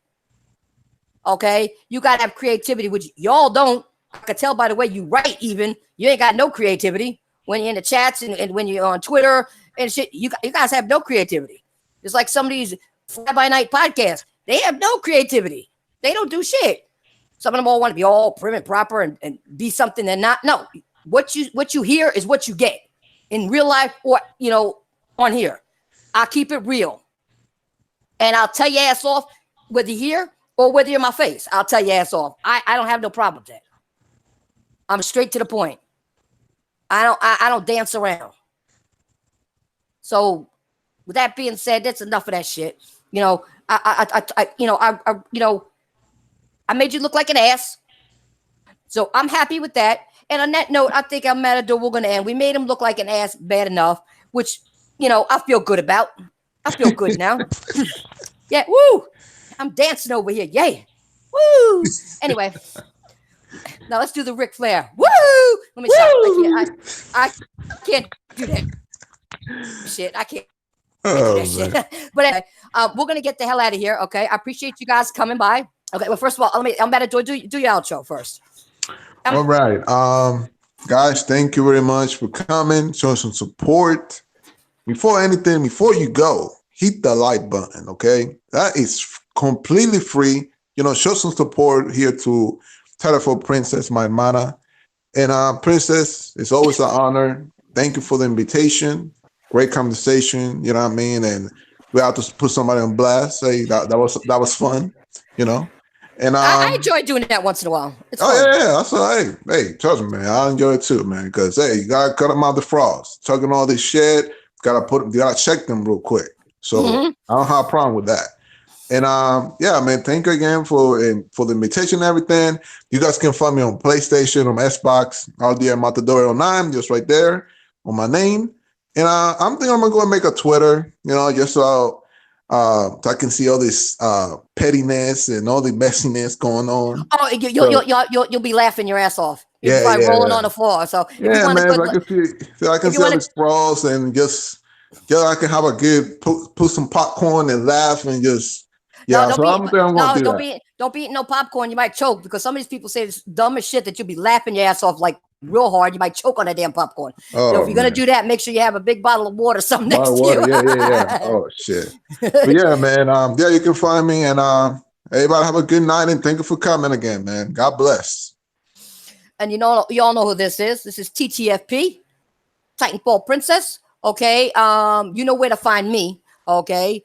Okay, you gotta have creativity, which y'all don't. I could tell by the way you write. Even you ain't got no creativity when you're in the chats and when you're on Twitter and shit. You guys have no creativity. It's like some of these fly by night podcasts. They have no creativity. They don't do shit. Some of them all want to be all prim and proper and be something they're not. No, what you hear is what you get in real life or on here. I'll keep it real, and I'll tell your ass off whether you're here or whether you're in my face. I'll tell your ass off. I don't have no problem with that. I'm straight to the point. I don't dance around. So, with that being said, that's enough of that shit. I made you look like an ass. So I'm happy with that. And on that note, I think our Matador we're gonna end. We made him look like an ass bad enough, which I feel good about. I feel good now. Yeah, woo! I'm dancing over here. Yay! Woo! Anyway. Now let's do the Ric Flair. Woo! Let me stop. I can't do that shit. I can't do that shit. But anyway, we're gonna get the hell out of here. Okay. I appreciate you guys coming by. Okay. Well, first of all, I'm about to do your outro first. All right. Guys, thank you very much for coming, showing some support. Before you go, hit the like button. Okay, that is completely free. Show some support here to Telephone Princess, my mana. And Princess, it's always an honor. Thank you for the invitation. Great conversation, you know what I mean? And we have to put somebody on blast. Say that was fun, And I enjoy doing that once in a while. It's fun. Yeah. That's all. Hey, trust me, man. I enjoy it too, man. Because you gotta cut them out the frost. Talking all this shit, you gotta check them real quick. So I don't have a problem with that. And yeah, man, thank you again for the invitation and everything. You guys can find me on PlayStation, on Xbox, RDR Matador 09, just right there on my name. And I'm thinking I'm gonna go and make a Twitter, just so I can see all this pettiness and all the messiness going on. Oh, you'll be laughing your ass off. You'll be rolling on the floor. So if you want I can see all the sprawls and just I can have a good put some popcorn and laugh and just. Yeah, don't be eating no popcorn. You might choke because some of these people say this dumbest shit that you'll be laughing your ass off like real hard. You might choke on that damn popcorn. So if you're gonna do that, make sure you have a big bottle of water, something next to you. Yeah. Oh shit. But yeah, man. You can find me and everybody have a good night and thank you for coming again, man. God bless. And you all know who this is. This is TTFP, Titanfall Princess. Okay. You know where to find me. Okay.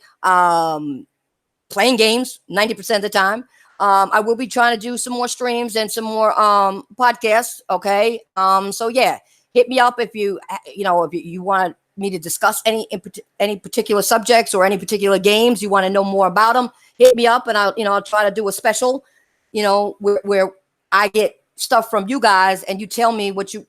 playing games 90% of the time. I will be trying to do some more streams and some more podcasts. Okay. So yeah, hit me up if you want me to discuss any particular subjects or any particular games you want to know more about them. Hit me up and I'll try to do a special, where I get stuff from you guys and you tell me what you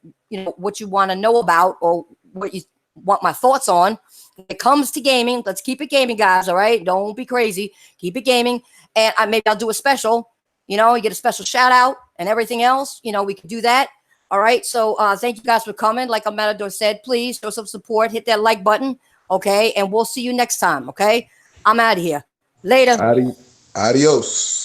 want to know about or what you want my thoughts on. When it comes to gaming, let's keep it gaming, guys. All right, don't be crazy. Keep it gaming, and maybe I'll do a special. You get a special shout out and everything else. We can do that. All right. So thank you guys for coming. Like Matador said, please show some support. Hit that like button. Okay, and we'll see you next time. Okay, I'm out of here. Later. Adios.